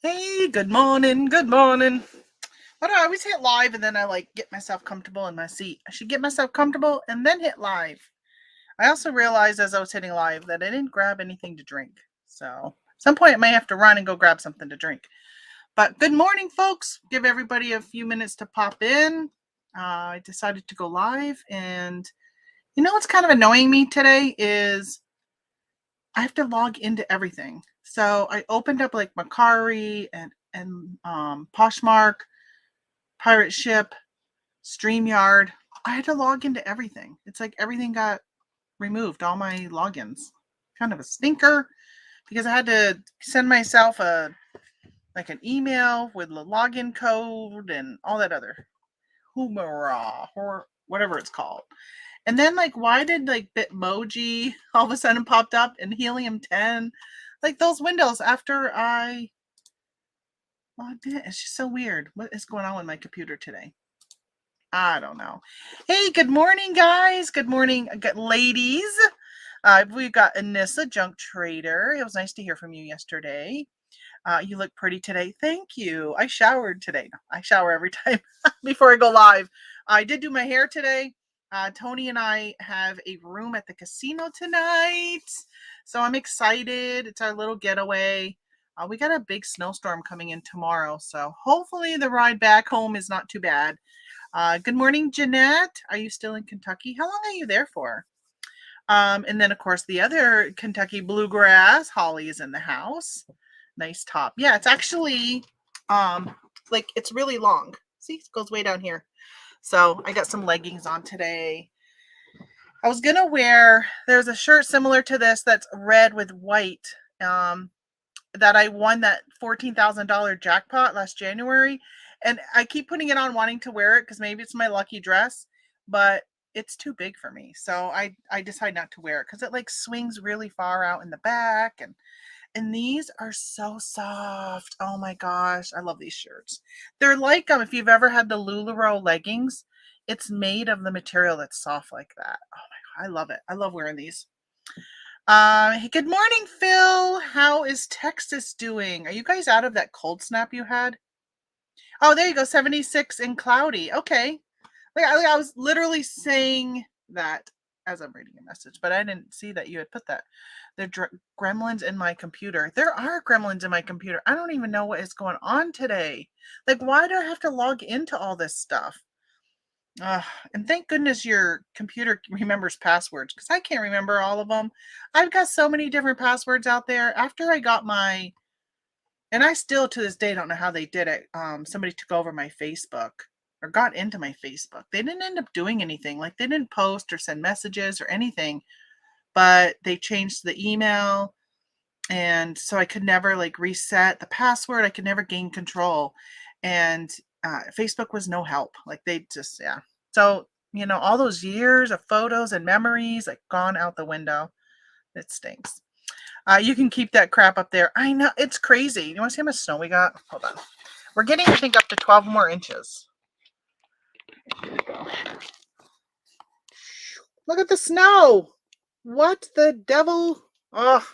Hey, good morning, good morning. Why do I always hit live and then I get myself comfortable in my seat? I should get myself comfortable and then hit live. I also realized as I was hitting live that I didn't grab anything to drink. So at some point I may have to run and go grab something to drink. But good morning, folks. Give everybody a few minutes to pop in. I decided to go live, and what's kind of annoying me today is I have to log into everything. So I opened up like Mercari and Poshmark, Pirate Ship, StreamYard. I had to log into everything. It's like everything got removed, all my logins. Kind of a stinker because I had to send myself an email with the login code and all that other hoomara or whatever it's called. And then why did Bitmoji all of a sudden popped up and Helium 10? Like those windows after I logged in. It's just so weird. What is going on with my computer today? I don't know. Hey, good morning, guys. Good morning, ladies. We've got Anissa, Junk Trader. It was nice to hear from you yesterday. You look pretty today. Thank you. I showered today. No, I shower every time before I go live. I did do my hair today. Tony and I have a room at the casino tonight. So I'm excited. It's our little getaway. We got a big snowstorm coming in tomorrow. So hopefully the ride back home is not too bad. Good morning, Jeanette. Are you still in Kentucky? How long are you there for? And then, of course, the other Kentucky bluegrass, Holly, is in the house. Nice top. Yeah, it's actually, it's really long. See, it goes way down here. So I got some leggings on today. I was going to wear, there's a shirt similar to this that's red with white that I won that $14,000 jackpot last January. And I keep putting it on wanting to wear it because maybe it's my lucky dress, but it's too big for me. So I decide not to wear it because it swings really far out in the back. And these are so soft. Oh my gosh. I love these shirts. They're like, if you've ever had the LuLaRoe leggings, it's made of the material that's soft like that. Oh my God. I love it. I love wearing these. Hey, good morning, Phil. How is Texas doing? Are you guys out of that cold snap you had? Oh, there you go. 76 and cloudy. Okay. I was literally saying that as I'm reading a message, but I didn't see that you had put that. There are gremlins in my computer. There are gremlins in my computer. I don't even know what is going on today. Why do I have to log into all this stuff? And thank goodness your computer remembers passwords because I can't remember all of them. I've got so many different passwords out there. After I got and I still to this day don't know how they did it. Somebody took over my Facebook or got into my Facebook. They didn't end up doing anything. They didn't post or send messages or anything, but they changed the email. And so I could never reset the password. I could never gain control. And Facebook was no help. They just, yeah. So, all those years of photos and memories gone out the window. It stinks. You can keep that crap up there. I know, it's crazy. You want to see how much snow we got? Hold on. We're getting, I think, up to 12 more inches. Here we go. Look at the snow. What the devil? Oh,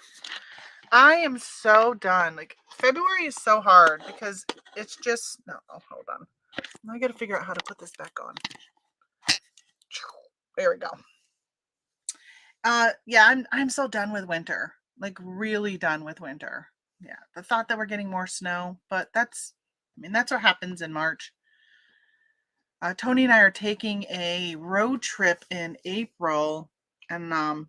I am so done. February is so hard because it's just, no, hold on. I got to figure out how to put this back on. There we go. Yeah, I'm so done with winter. Really done with winter. Yeah, the thought that we're getting more snow, but that's what happens in March. Tony and I are taking a road trip in April, and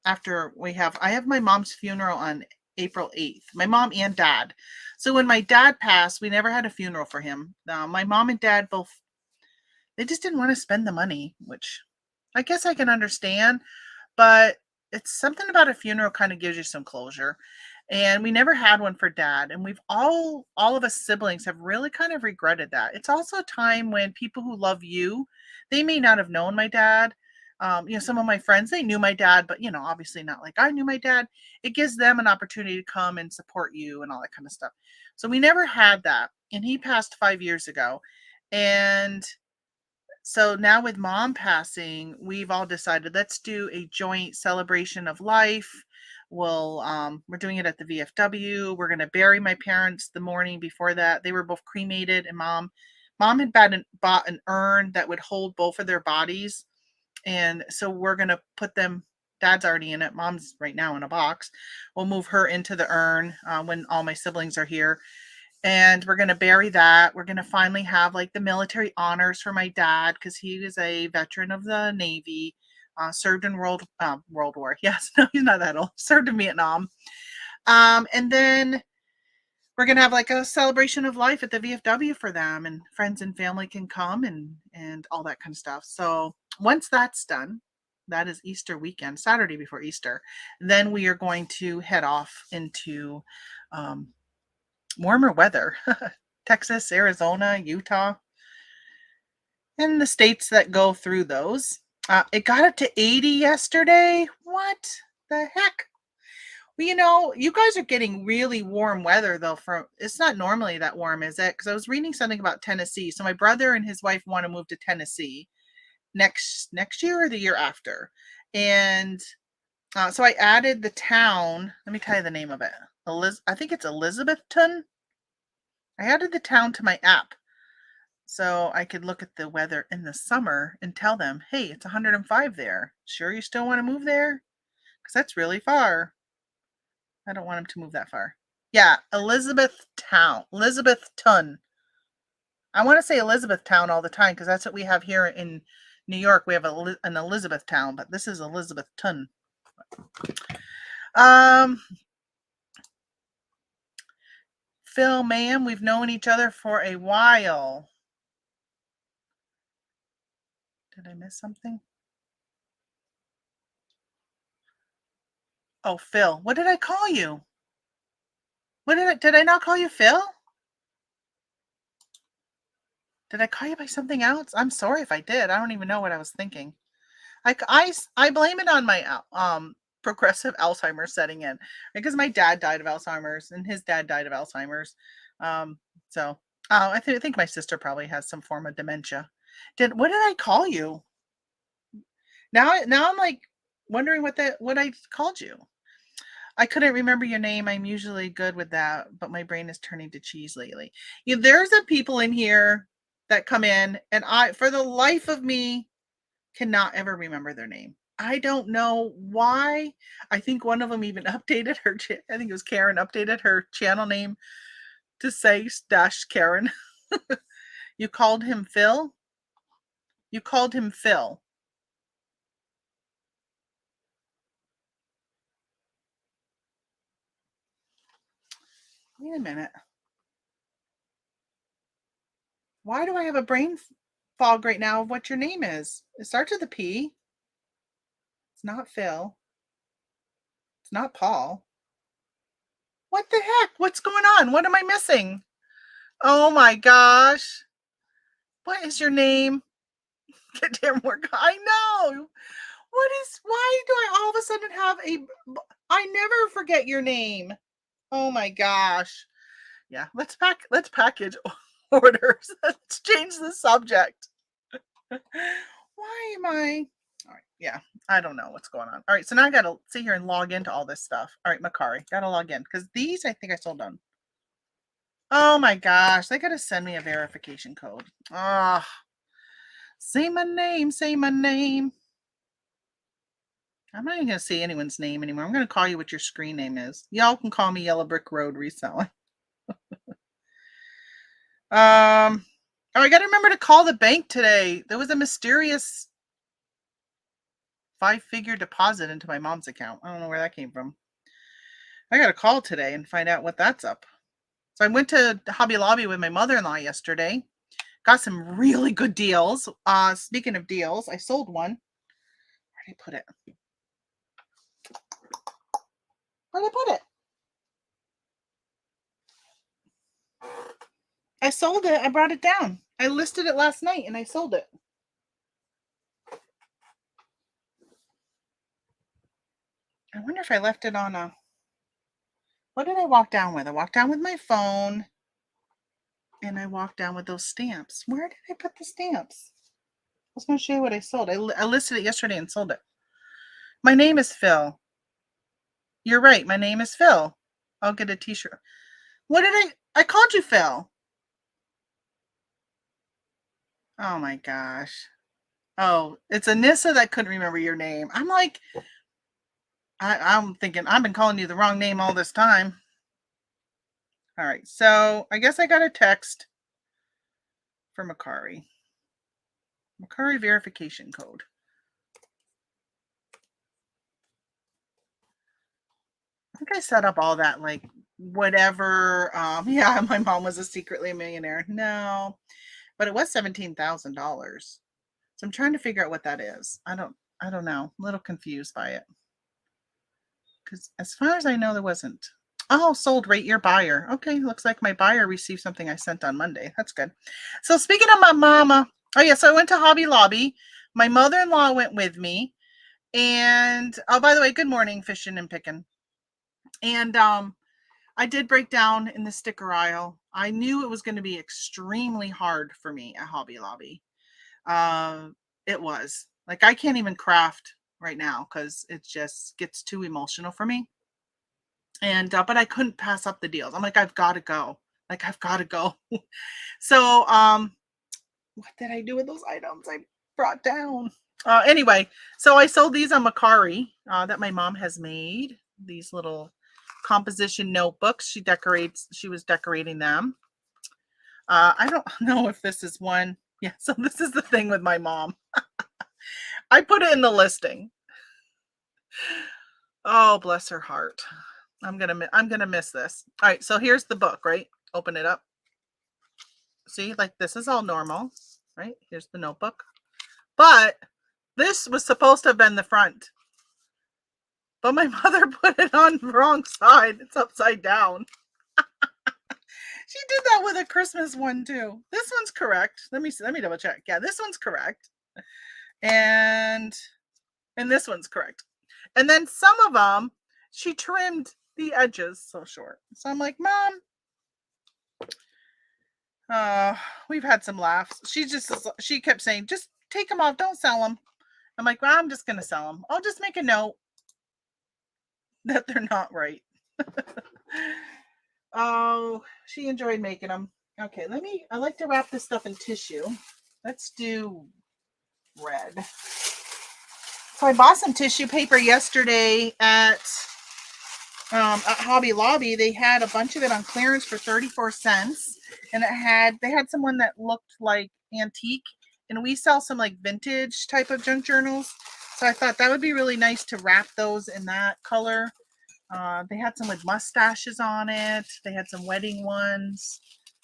after I have my mom's funeral on April 8th. My mom and dad. So when my dad passed, we never had a funeral for him. My mom and dad both, they just didn't want to spend the money, which I guess I can understand, but it's something about a funeral kind of gives you some closure. And we never had one for dad. And we've all of us siblings have really kind of regretted that. It's also a time when people who love you, they may not have known my dad. Some of my friends, they knew my dad, but obviously not like I knew my dad. It gives them an opportunity to come and support you and all that kind of stuff. So we never had that. And he passed 5 years ago. And so now with mom passing, we've all decided let's do a joint celebration of life we're doing it at the VFW. We're going to bury my parents the morning before that. They were both cremated, and mom had bought an urn that would hold both of their bodies. And so we're going to put them, dad's already in it. Mom's right now in a box. We'll move her into the urn when all my siblings are here. And we're going to bury that. We're going to finally have like the military honors for my dad because he was a veteran of the Navy, served in World War. Yes, no, he's not that old. Served in Vietnam. And then we're going to have like a celebration of life at the VFW for them, and friends and family can come and all that kind of stuff. So once that's done, that is Easter weekend, Saturday before Easter, then we are going to head off into warmer weather. Texas, Arizona, Utah, and the states that go through those. It got up to 80 yesterday. What the heck? Well, you guys are getting really warm weather though. It's not normally that warm, is it? Because I was reading something about Tennessee. So my brother and his wife want to move to Tennessee next year or the year after, and so I added the town. Let me tell you the name of it. I think it's Elizabethton. I added the town to my app so I could look at the weather in the summer and tell them, hey, it's 105 there. Sure you still want to move there? Because that's really far. I don't want them to move that far. Yeah, Elizabethton. I want to say Elizabethtown all the time because that's what we have here in New York. We have an Elizabethtown, but this is Elizabethton. Phil, ma'am, we've known each other for a while. Did I miss something? Oh, Phil. What did I call you? Did I not call you Phil? Did I call you by something else? I'm sorry if I did. I don't even know what I was thinking. I blame it on my progressive Alzheimer's setting in because my dad died of Alzheimer's and his dad died of Alzheimer's. So I think my sister probably has some form of dementia. What did I call you? Now I'm like wondering what I called you. I couldn't remember your name. I'm usually good with that, but my brain is turning to cheese lately. There's people in here that come in, and for the life of me, cannot ever remember their name. I don't know why. I think one of them even updated her. I think it was Karen updated her channel name to say --Karen. You called him Phil? You called him Phil. Wait a minute. Why do I have a brain fog right now of what your name is? It starts with a P. It's not Phil. It's not Paul. What the heck? What's going on? What am I missing? Oh my gosh. What is your name? Get damn work. I know. Why do I all of a sudden have I never forget your name. Oh my gosh. Yeah, let's package orders. Let's change the subject. Why am I? All right, yeah, I don't know what's going on. All right, so now I gotta sit here and log into all this stuff. All right, Mercari, gotta log in because these I think I sold on. Oh my gosh, they gotta send me a verification code. Ah, say my name, say my name. I'm not even gonna say anyone's name anymore. I'm gonna call you what your screen name is. Y'all can call me Yellow Brick Road Reselling. Oh, I gotta remember to call the bank today. There was a mysterious 5-figure deposit into my mom's account. I don't know where that came from. I gotta call today and find out what that's up. So I went to Hobby Lobby with my mother-in-law yesterday. Got some really good deals. Speaking of deals, I sold one. Where did I put it? Where did I put it? I sold it. I brought it down. I listed it last night and I sold it. I wonder if I left it on a... What did I walk down with? I walked down with my phone and I walked down with those stamps. Where did I put the stamps? I was going to show you what I sold. I listed it yesterday and sold it. My name is Phil. You're right. My name is Phil. I'll get a t-shirt. What did I called you Phil. Oh my gosh. Oh, it's Anissa that couldn't remember your name. I'm like, I'm thinking I've been calling you the wrong name all this time. All right. So I guess I got a text from Mercari. Mercari verification code. I think I set up all that, like whatever. Yeah, my mom was secretly a millionaire. No, but it was $17,000. So I'm trying to figure out what that is. I don't know. I'm a little confused by it. Because as far as I know, there wasn't. Oh, sold, rate your buyer. Okay, looks like my buyer received something I sent on Monday. That's good. So speaking of my mama, oh yeah, so I went to Hobby Lobby. My mother-in-law went with me. And oh, by the way, good morning, fishing and picking. And I did break down in the sticker aisle. I knew it was going to be extremely hard for me at Hobby Lobby. It was like I can't even craft right now because it just gets too emotional for me. And but I couldn't pass up the deals. I'm like, I've got to go. Like I've got to go. So what did I do with those items I brought down? Anyway, so I sold these on Mercari that my mom has made. These little composition notebooks. She was decorating them. I don't know if this is one. Yeah, so this is the thing with my mom. I put it in the listing. Oh, bless her heart. I'm gonna miss this. All right, so here's the book, right? Open it up. See, like this is all normal, right? Here's the notebook. But this was supposed to have been the front. But my mother put it on the wrong side. It's upside down. She did that with a Christmas one too. This one's correct. Let me double check. Yeah, this one's correct. And this one's correct. And then some of them, she trimmed the edges so short. So I'm like, Mom, we've had some laughs. She kept saying, just take them off. Don't sell them. I'm like, well, I'm just going to sell them. I'll just make a note that they're not right. Oh, she enjoyed making them. Okay, I like to wrap this stuff in tissue. Let's do red. So I bought some tissue paper yesterday at Hobby Lobby. They had a bunch of it on clearance for 34 cents. And they had someone that looked like antique. And we sell some like vintage type of junk journals. So I thought that would be really nice to wrap those in that color. They had some with mustaches on it. They had some wedding ones.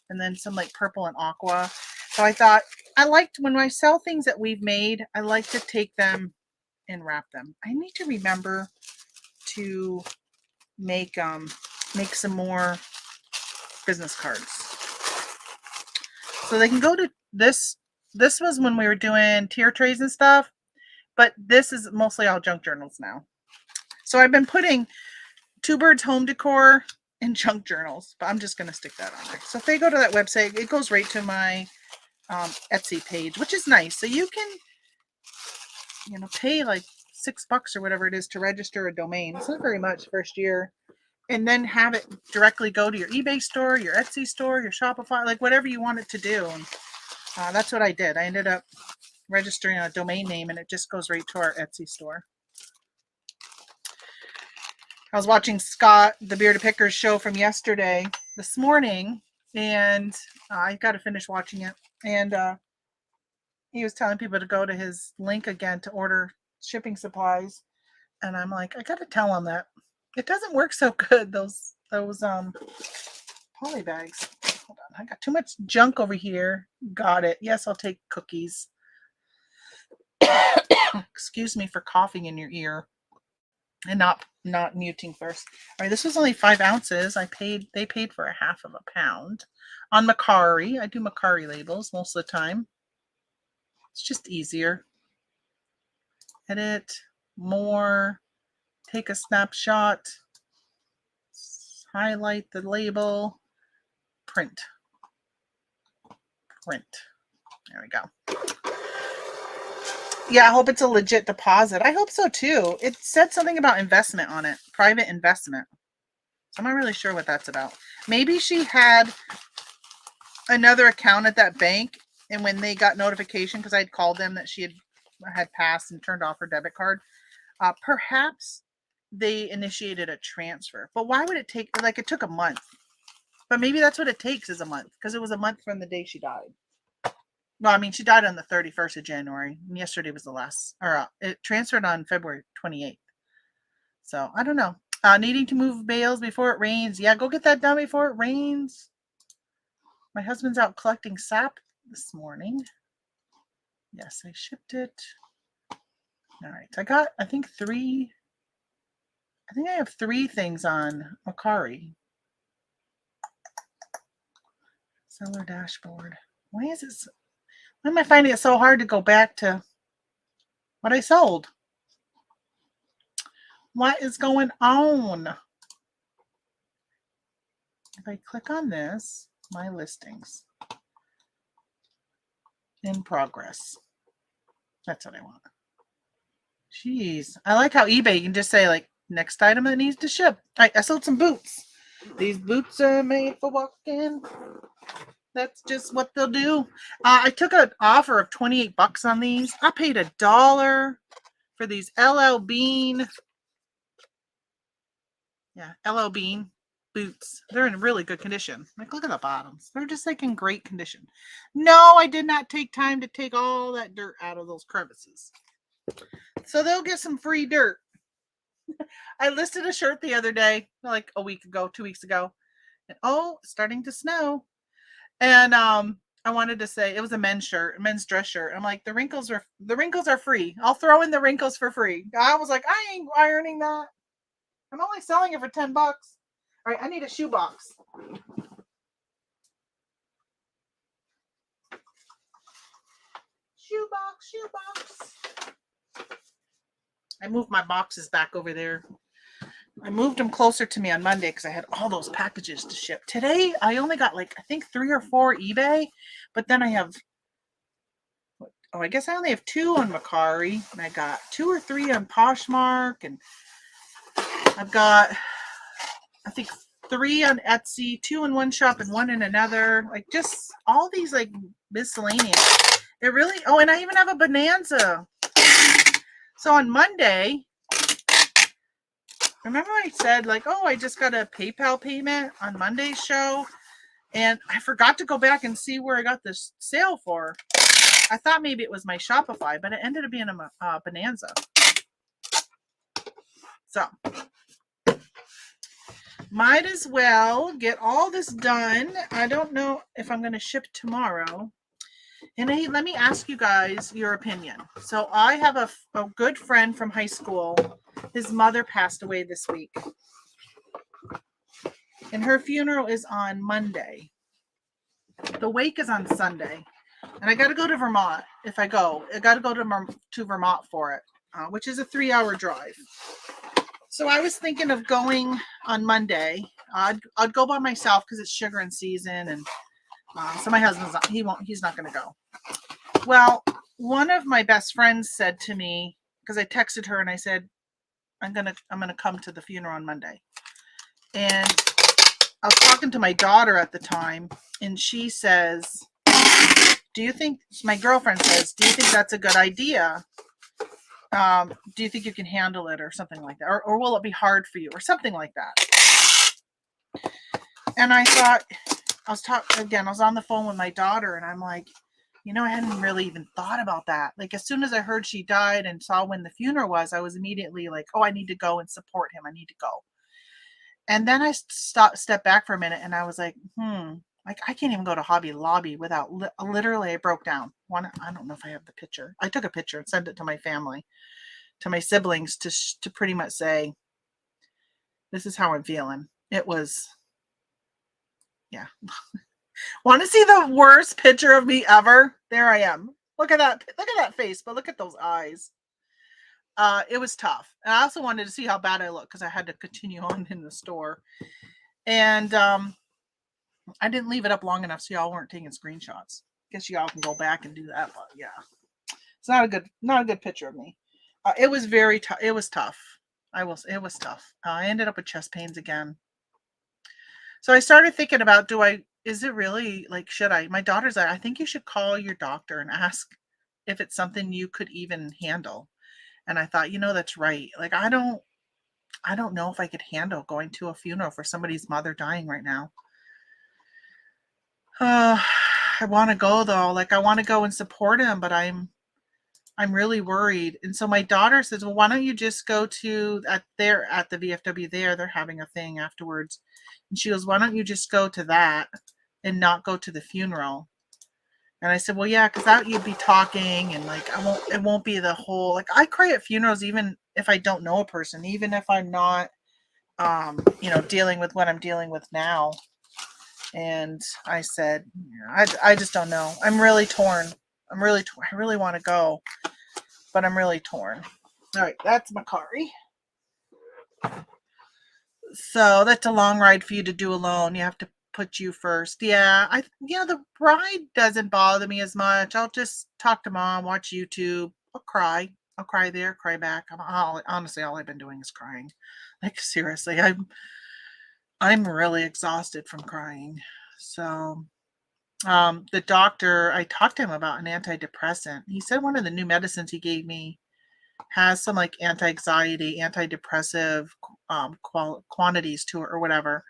And then some like purple and aqua. So I thought when I sell things that we've made, I like to take them and wrap them. I need to remember to make some more business cards. So they can go to this. This was when we were doing tier trays and stuff, but this is mostly all junk journals now. So I've been putting Two Birds Home Decor in junk journals, but I'm just going to stick that on there. So if they go to that website, it goes right to my Etsy page, which is nice. So you can, pay like $6 or whatever it is to register a domain. It's not very much first year. And then have it directly go to your eBay store, your Etsy store, your Shopify, like whatever you want it to do. And that's what I did. I ended up registering a domain name and it just goes right to our Etsy store. I was watching Scott, the Bearded Pickers show from yesterday, this morning, and I got to finish watching it. And he was telling people to go to his link again to order shipping supplies. And I'm like, I got to tell him that it doesn't work so good. Those poly bags. Hold on, I got too much junk over here. Got it. Yes, I'll take cookies. Excuse me for coughing in your ear. And not muting first. All right, this was only 5 ounces. They paid for a half of a pound on Mercari. I do Mercari labels most of the time. It's just easier. Edit, more, take a snapshot, highlight the label, print. There we go. Yeah, I hope it's a legit deposit. I hope so too. It said something about investment on it, private investment. So I'm not really sure what that's about. Maybe she had another account at that bank, and when they got notification, because I'd called them that she had passed and turned off her debit card, perhaps they initiated a transfer. But why would it take, like, it took a month? But maybe that's what it takes, is a month, because it was a month from the day she died. No, I mean, she died on the 31st of January, and yesterday was the last, or it transferred on February 28th. So I don't know. Needing to move bales before it rains. Yeah, go get that done before it rains. My husband's out collecting sap this morning. Yes, I shipped it. All right, I think I have 3 things on Mercari. Seller dashboard. Why am I finding it so hard to go back to what I sold? What is going on? If I click on this, my listings in progress. That's what I want. Jeez. I like how eBay, you can just say, like, next item that needs to ship. All right, I sold some boots. These boots are made for walking. That's just what they'll do. I took an offer of $28 on these. I paid $1 for these LL Bean. Yeah, LL Bean boots. They're in really good condition. Like, look at the bottoms. They're just like in great condition. No, I did not take time to take all that dirt out of those crevices. So they'll get some free dirt. I listed a shirt the other day, like a week ago, 2 weeks ago. And it's starting to snow. And I wanted to say it was a men's dress shirt. I'm like, the wrinkles are free. I'll throw in the wrinkles for free. I was like, I ain't ironing that. I'm only selling it for $10. All right, I need a shoebox. Shoebox. I moved my boxes back over there. I moved them closer to me on Monday because I had all those packages to ship. Today, I only got I think 3 or 4 eBay, but then I have, I guess I only have 2 on Mercari, and I got 2 or 3 on Poshmark, and I've got, I think, 3 on Etsy, 2 in one shop and 1 in another. Like, just all these, like, miscellaneous. It really, and I even have a Bonanza. So on Monday, remember I said, like, I just got a PayPal payment on Monday's show, and I forgot to go back and see where I got this sale for. I thought maybe it was my Shopify, but it ended up being a Bonanza. So, might as well get all this done. I don't know if I'm going to ship tomorrow. And hey, let me ask you guys your opinion. So I have a good friend from high school. His mother passed away this week. And her funeral is on Monday. The wake is on Sunday. And I got to go to Vermont. If I go, I got to go to Vermont for it, which is a 3-hour drive. So I was thinking of going on Monday. I'd go by myself because it's sugaring season, and so my husband's he's not going to go. Well, one of my best friends said to me, because I texted her and I said, I'm gonna come to the funeral on Monday. And I was talking to my daughter at the time, and she says, my girlfriend says, do you think that's a good idea? Do you think you can handle it, or something like that? Or will it be hard for you, or something like that? And I thought, I was on the phone with my daughter, and I'm like, I hadn't really even thought about that. Like, as soon as I heard she died and saw when the funeral was, I was immediately like, I need to go and support him. I need to go. And then I stepped back for a minute, and I was like, like, I can't even go to Hobby Lobby without, literally, I broke down. I don't know if I have the picture. I took a picture and sent it to my family, to my siblings, to pretty much say, this is how I'm feeling. It was, yeah. Want to see the worst picture of me ever? There I am. Look at that face, but look at those eyes. It was tough. And I also wanted to see how bad I look, because I had to continue on in the store. And I didn't leave it up long enough so y'all weren't taking screenshots. Guess y'all can go back and do that, but yeah. It's not a good picture of me. It was very tough. It was tough. It was tough. I ended up with chest pains again. So I started thinking about, is it really like, should I? My daughter's like, I think you should call your doctor and ask if it's something you could even handle. And I thought, that's right. Like, I don't know if I could handle going to a funeral for somebody's mother dying right now. Uh, I want to go though. Like, I want to go and support him, but I'm really worried. And so my daughter says, well, why don't you just go to at the VFW there? They're having a thing afterwards. And she goes, why don't you just go to that and not go to the funeral? And I said, well, yeah, because that you'd be talking and like it won't be the whole, like, I cry at funerals even if I don't know a person, even if I'm not dealing with what I'm dealing with now. And I said, I just don't know. I'm really torn. I really want to go, but I'm really torn. All right, that's Mercari. So that's a long ride for you to do alone. You have to put you first. Yeah, the ride doesn't bother me as much. I'll just talk to mom, watch YouTube. I'll cry. I'll cry there, cry back. Honestly, all I've been doing is crying. Like, seriously, I'm really exhausted from crying. So, the doctor, I talked to him about an antidepressant. He said one of the new medicines he gave me has some like anti-anxiety, antidepressive quantities to it or whatever.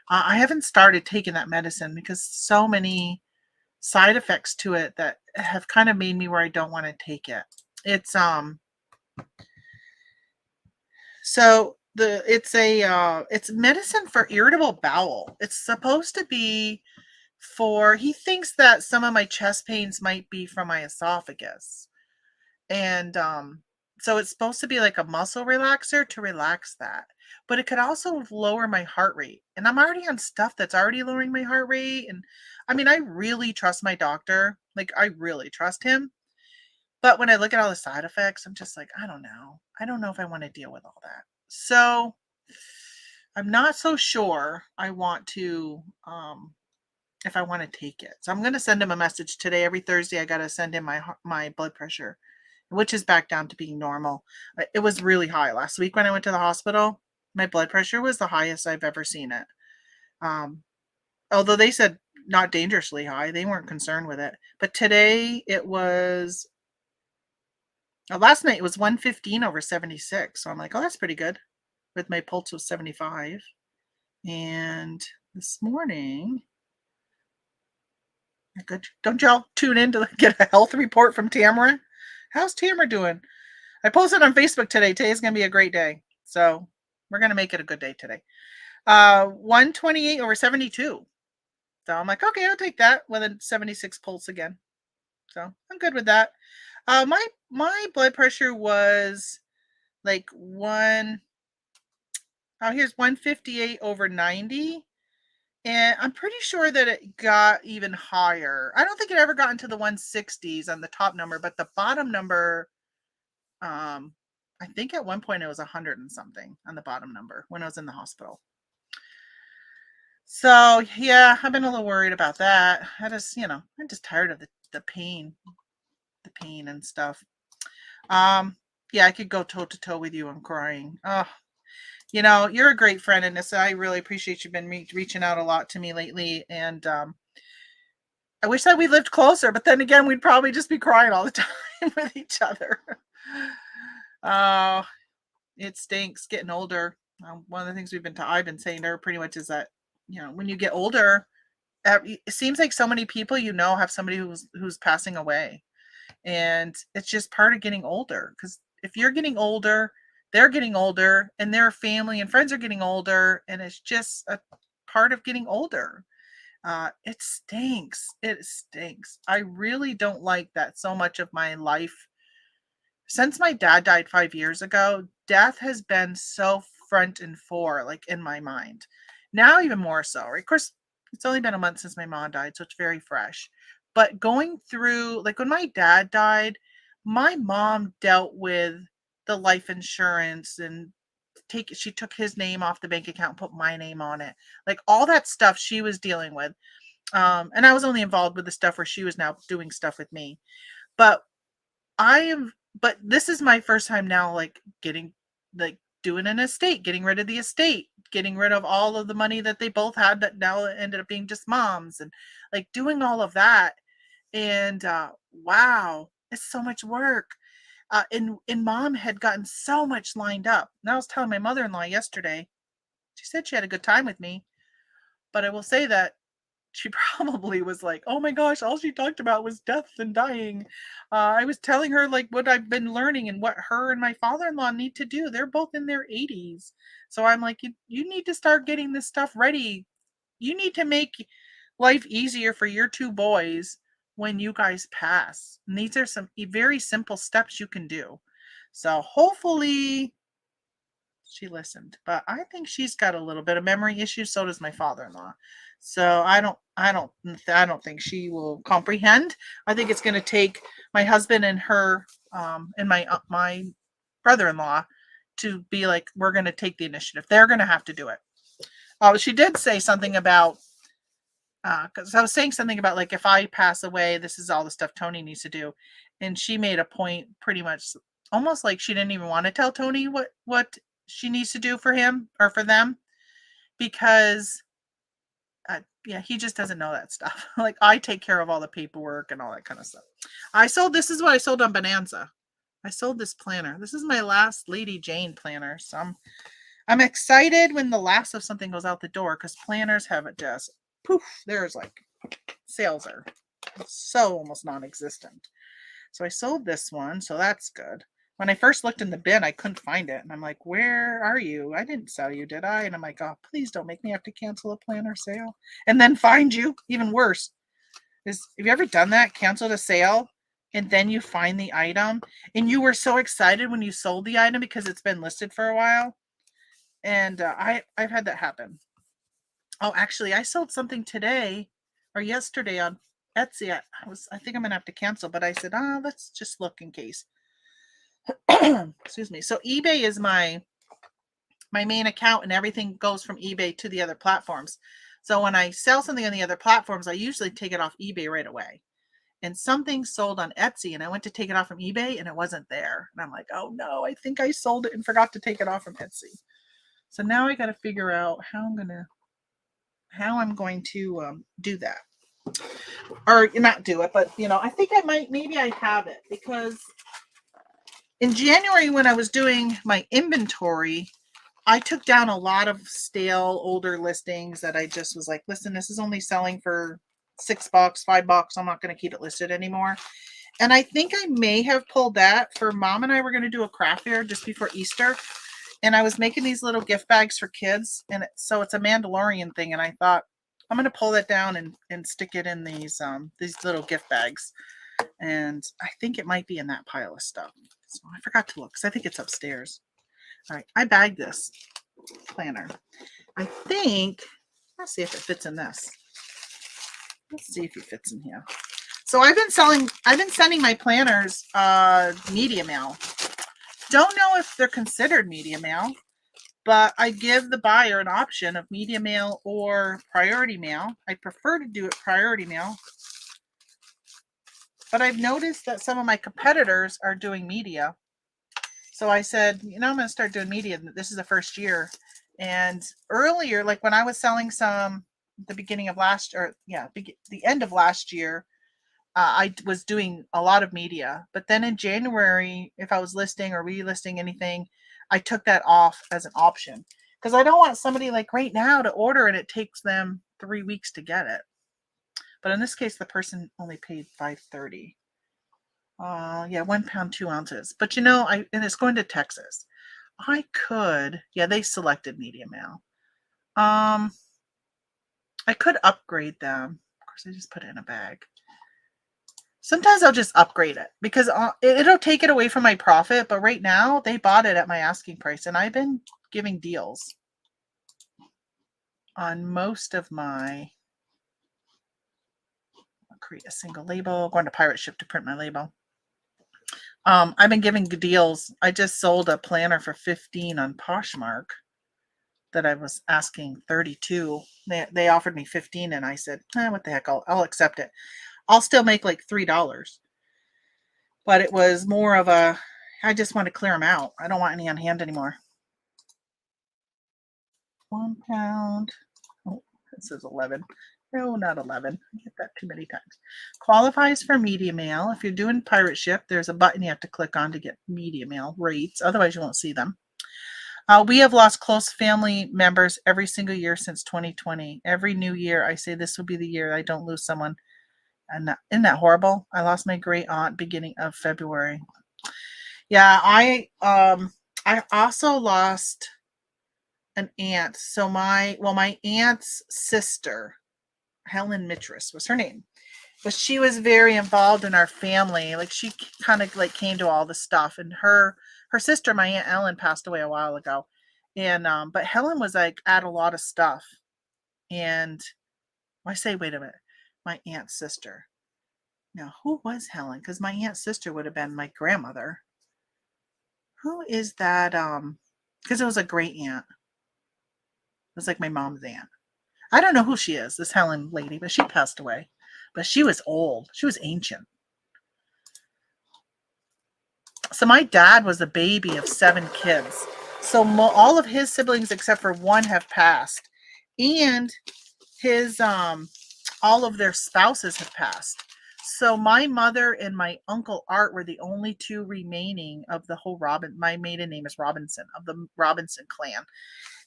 I haven't started taking that medicine because so many side effects to it that have kind of made me where I don't want to take it. It's it's medicine for irritable bowel. It's supposed to be he thinks that some of my chest pains might be from my esophagus. And so it's supposed to be like a muscle relaxer to relax that. But it could also lower my heart rate. And I'm already on stuff that's already lowering my heart rate. And I mean, I really trust my doctor. Like, I really trust him. But when I look at all the side effects, I'm just like, I don't know. I don't know if I want to deal with all that. So I'm not so sure I want to, if I want to take it. So I'm going to send him a message today. Every Thursday, I got to send him my blood pressure, which is back down to being normal. It was really high last week when I went to the hospital. My blood pressure was the highest I've ever seen it. Although they said not dangerously high, they weren't concerned with it. But today it was, last night it was 115 over 76. So I'm like, oh, that's pretty good. With my pulse was 75. And this morning, don't y'all tune in to get a health report from Tamara? How's Tamara doing? I posted on Facebook today. Today's going to be a great day. So we're going to make it a good day today. 128 over 72. So I'm like, okay, I'll take that with a 76 pulse again. So I'm good with that. My blood pressure was like here's 158 over 90. And I'm pretty sure that it got even higher. I don't think it ever got into the 160s on the top number, but the bottom number, I think at one point it was 100 and something on the bottom number when I was in the hospital. So yeah, I've been a little worried about that. I'm just tired of the pain and stuff. Yeah, I could go toe to toe with you. I'm crying. Oh, you're a great friend, and I really appreciate you've been reaching out a lot to me lately. And I wish that we lived closer, but then again, we'd probably just be crying all the time with each other. It stinks getting older. One of the things I've been saying to her pretty much is that, when you get older, it seems like so many people, have somebody who's passing away, and it's just part of getting older. Because if you're getting older, they're getting older, and their family and friends are getting older, and it's just a part of getting older. It stinks. It stinks. I really don't like that so much of my life. Since my dad died 5 years ago, death has been so front and fore, like in my mind. Now, even more so, right? Of course, it's only been a month since my mom died, so it's very fresh. But going through, like when my dad died, my mom dealt with the life insurance and she took his name off the bank account, put my name on it. Like all that stuff she was dealing with. And I was only involved with the stuff where she was now doing stuff with me. But but this is my first time now, like doing an estate, getting rid of the estate, getting rid of all of the money that they both had that now ended up being just mom's, and like doing all of that. And wow, it's so much work. And mom had gotten so much lined up. And I was telling my mother-in-law yesterday, she said she had a good time with me, but I will say that she probably was like, oh my gosh, all she talked about was death and dying. I was telling her like what I've been learning and what her and my father-in-law need to do. They're both in their 80s. So I'm like, you need to start getting this stuff ready. You need to make life easier for your two boys when you guys pass. And these are some very simple steps you can do. So hopefully she listened, but I think she's got a little bit of memory issues. So does my father-in-law. So I don't think she will comprehend. I think it's going to take my husband and her, and my brother-in-law to be like, we're going to take the initiative. They're going to have to do it. She did say something about, because I was saying something about like, if I pass away, this is all the stuff Tony needs to do, and she made a point, pretty much almost like she didn't even want to tell Tony what she needs to do for him or for them, because yeah, he just doesn't know that stuff. Like, I take care of all the paperwork and all that kind of stuff. This is what I sold on Bonanza. I sold this planner. This is my last Lady Jane planner. So I'm excited when the last of something goes out the door, because planners have it just poof. There's like, sales are so almost non-existent. So I sold this one, so that's good. When I first looked in the bin, I couldn't find it. And I'm like, where are you? I didn't sell you, did I? And I'm like, oh, please don't make me have to cancel a planner sale and then find you. Even worse is, have you ever done that? Canceled a sale and then you find the item and you were so excited when you sold the item because it's been listed for a while. And I've had that happen. Oh, actually, I sold something today or yesterday on Etsy. I think I'm gonna have to cancel, but I said, let's just look in case. Excuse me. So eBay is my main account, and everything goes from eBay to the other platforms. So when I sell something on the other platforms, I usually take it off eBay right away. And something sold on Etsy, and I went to take it off from eBay, and it wasn't there. And I'm like, oh no, I think I sold it and forgot to take it off from Etsy. So now I got to figure out how I'm going to do that, or not do it, but I think maybe I have it, because in January when I was doing my inventory, I took down a lot of stale, older listings that I just was like, listen, this is only selling for $6, $5. I'm not going to keep it listed anymore. And I think I may have pulled that for Mom and I were going to do a craft fair just before Easter. And I was making these little gift bags for kids. And so it's a Mandalorian thing. And I thought, I'm going to pull that down and stick it in these little gift bags. And I think it might be in that pile of stuff. So I forgot to look, because I think it's upstairs. All right, I bagged this planner. I think, let's see if it fits in this. Let's see if it fits in here. So I've been sending my planners media mail. Don't know if they're considered media mail, but I give the buyer an option of media mail or priority mail. I prefer to do it priority mail, but I've noticed that some of my competitors are doing media. So I said, I'm going to start doing media. This is the first year. And earlier, like when I was selling some, the beginning of the end of last year, I was doing a lot of media. But then in January, if I was listing or relisting anything, I took that off as an option, because I don't want somebody like right now to order and it takes them 3 weeks to get it. But in this case, the person only paid $5.30. Yeah, 1 pound, 2 ounces. But and it's going to Texas. I could, they selected media mail. I could upgrade them. Of course, I just put it in a bag. Sometimes I'll just upgrade it, because it'll take it away from my profit. But right now, they bought it at my asking price, and I've been giving deals on most of my. I'll create a single label. Going to Pirate Ship to print my label. I've been giving deals. I just sold a planner for $15 on Poshmark that I was asking $32. They offered me $15, and I said, what the heck? I'll accept it. I'll still make like $3. But it was more of a, I just want to clear them out. I don't want any on hand anymore. 1 pound. Oh, it says 11. No, not 11. I get that too many times. Qualifies for media mail. If you're doing pirate ship, there's a button you have to click on to get media mail rates. Otherwise, you won't see them. We have lost close family members every single year since 2020. Every new year, I say this will be the year I don't lose someone. And isn't that horrible? I lost my great aunt beginning of February. Yeah, I also lost an aunt. So my aunt's sister, Helen Mitras was her name. But she was very involved in our family. Like she kind of like came to all the stuff. And her sister, my Aunt Ellen, passed away a while ago. And but Helen was like at a lot of stuff. And I say, wait a minute, my aunt's sister. Now, who was Helen? Because my aunt's sister would have been my grandmother. Who is that? Because it was a great aunt. It was like my mom's aunt. I don't know who she is, this Helen lady, but she passed away. But she was old. She was ancient. So my dad was a baby of 7 kids. So all of his siblings except for one have passed. And his all of their spouses have passed. So my mother and my uncle Art were the only 2 remaining of the whole my maiden name is Robinson, of the Robinson clan.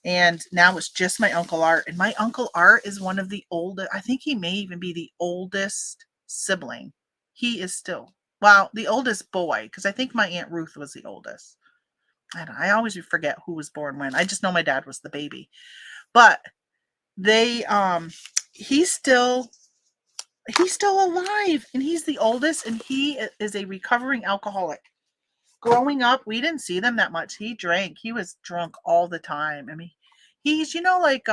And now it's just my uncle Art. And my uncle Art is one of the oldest, I think he may even be the oldest sibling. He is still, well, the oldest boy, because I think my Aunt Ruth was the oldest. I always forget who was born when. I just know my dad was the baby. But they he's still alive, and he's the oldest, and he is a recovering alcoholic. Growing up, we didn't see them that much. He drank. He was drunk all the time. I mean, he's, like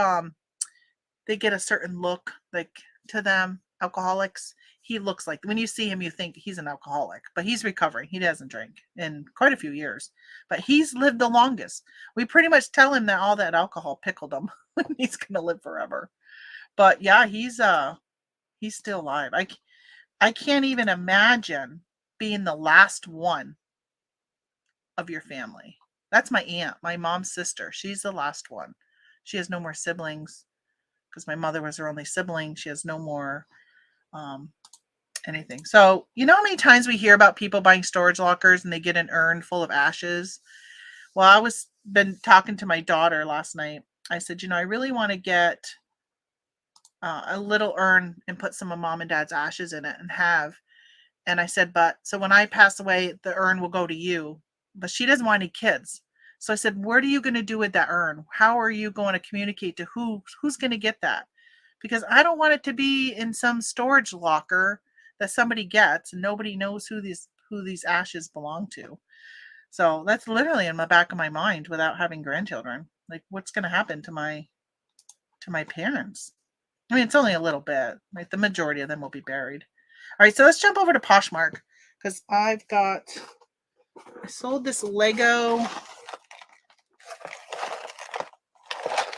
they get a certain look like to them, alcoholics. He looks like, when you see him, you think he's an alcoholic, but he's recovering. He doesn't drink in quite a few years, but he's lived the longest. We pretty much tell him that all that alcohol pickled him. He's gonna live forever. But yeah, he's still alive. I can't even imagine being the last one of your family. That's my aunt, my mom's sister. She's the last one. She has no more siblings because my mother was her only sibling. She has no more anything. So, you know how many times we hear about people buying storage lockers and they get an urn full of ashes? Well, I was been talking to my daughter last night. I said, I really want to get a little urn and put some of mom and dad's ashes in it and have. And I said, but so when I pass away, the urn will go to you. But she doesn't want any kids. So I said, what are you going to do with that urn? How are you going to communicate to who's going to get that? Because I don't want it to be in some storage locker that somebody gets and nobody knows who these ashes belong to. So that's literally in the back of my mind without having grandchildren. Like, what's going to happen to my parents? I mean, it's only a little bit. Like, the majority of them will be buried. All right, so let's jump over to Poshmark because I sold this Lego.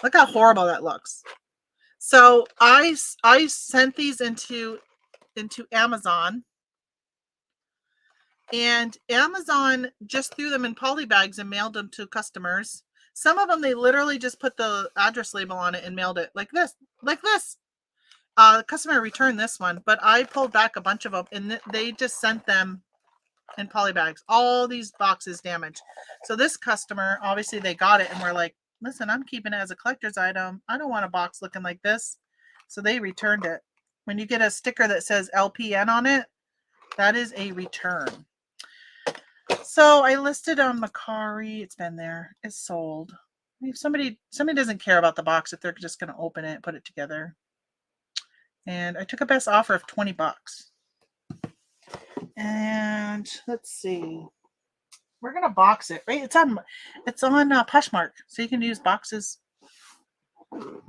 Look how horrible that looks. So I sent these into Amazon, and Amazon just threw them in poly bags and mailed them to customers. Some of them, they literally just put the address label on it and mailed it like this. The customer returned this one, but I pulled back a bunch of them, and they just sent them in poly bags. All these boxes damaged. So this customer, obviously they got it and were like, listen, I'm keeping it as a collector's item. I don't want a box looking like this. So they returned it. When you get a sticker that says LPN on it, that is a return. So I listed on Mercari. It's been there. It's sold. If somebody doesn't care about the box, if they're just going to open it, put it together. And I took a best offer of $20. And let's see. We're gonna box it, right? It's on Poshmark, so you can use boxes. We'll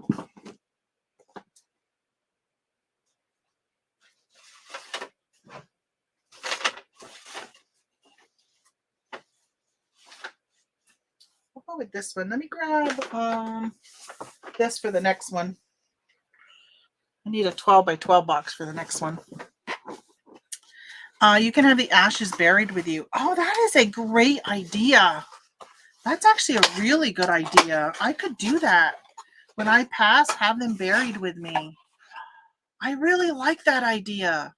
go with this one. Let me grab this for the next one. I need a 12 by 12 box for the next one. You can have the ashes buried with you. Oh, that is a great idea. That's actually a really good idea. I could do that. When I pass, have them buried with me. I really like that idea.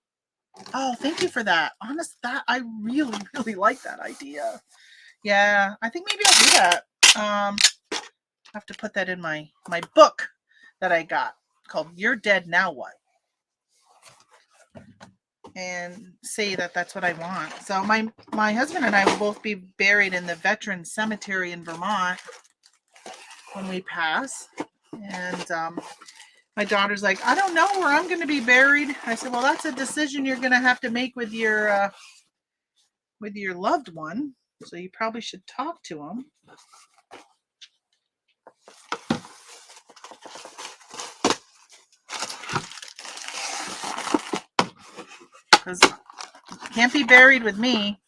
Oh, thank you for that. Honest, that I really, really like that idea. Yeah, I think maybe I'll do that. I have to put that in my book that I got called "You're Dead Now What," and say that that's what I want. So my husband and I will both be buried in the Veterans Cemetery in Vermont when we pass, and my daughter's like, I don't know where I'm going to be buried. I said, well, that's a decision you're going to have to make with your loved one. So you probably should talk to him. Because you can't be buried with me.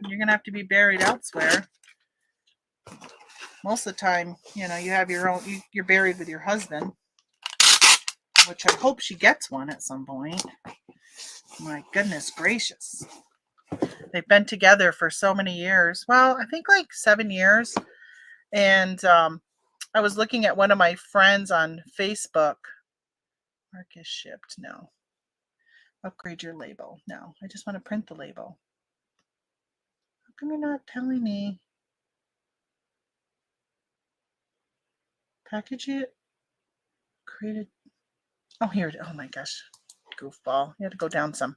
You're going to have to be buried elsewhere. Most of the time, you have your own, you're buried with your husband, which I hope she gets one at some point. My goodness gracious. They've been together for so many years. Well, I think like 7 years. And I was looking at one of my friends on Facebook. Mark is shipped. No. Upgrade your label. No. I just want to print the label. How come you're not telling me? Package it. Created. Oh, here it is. Oh my gosh. Goofball. You had to go down some.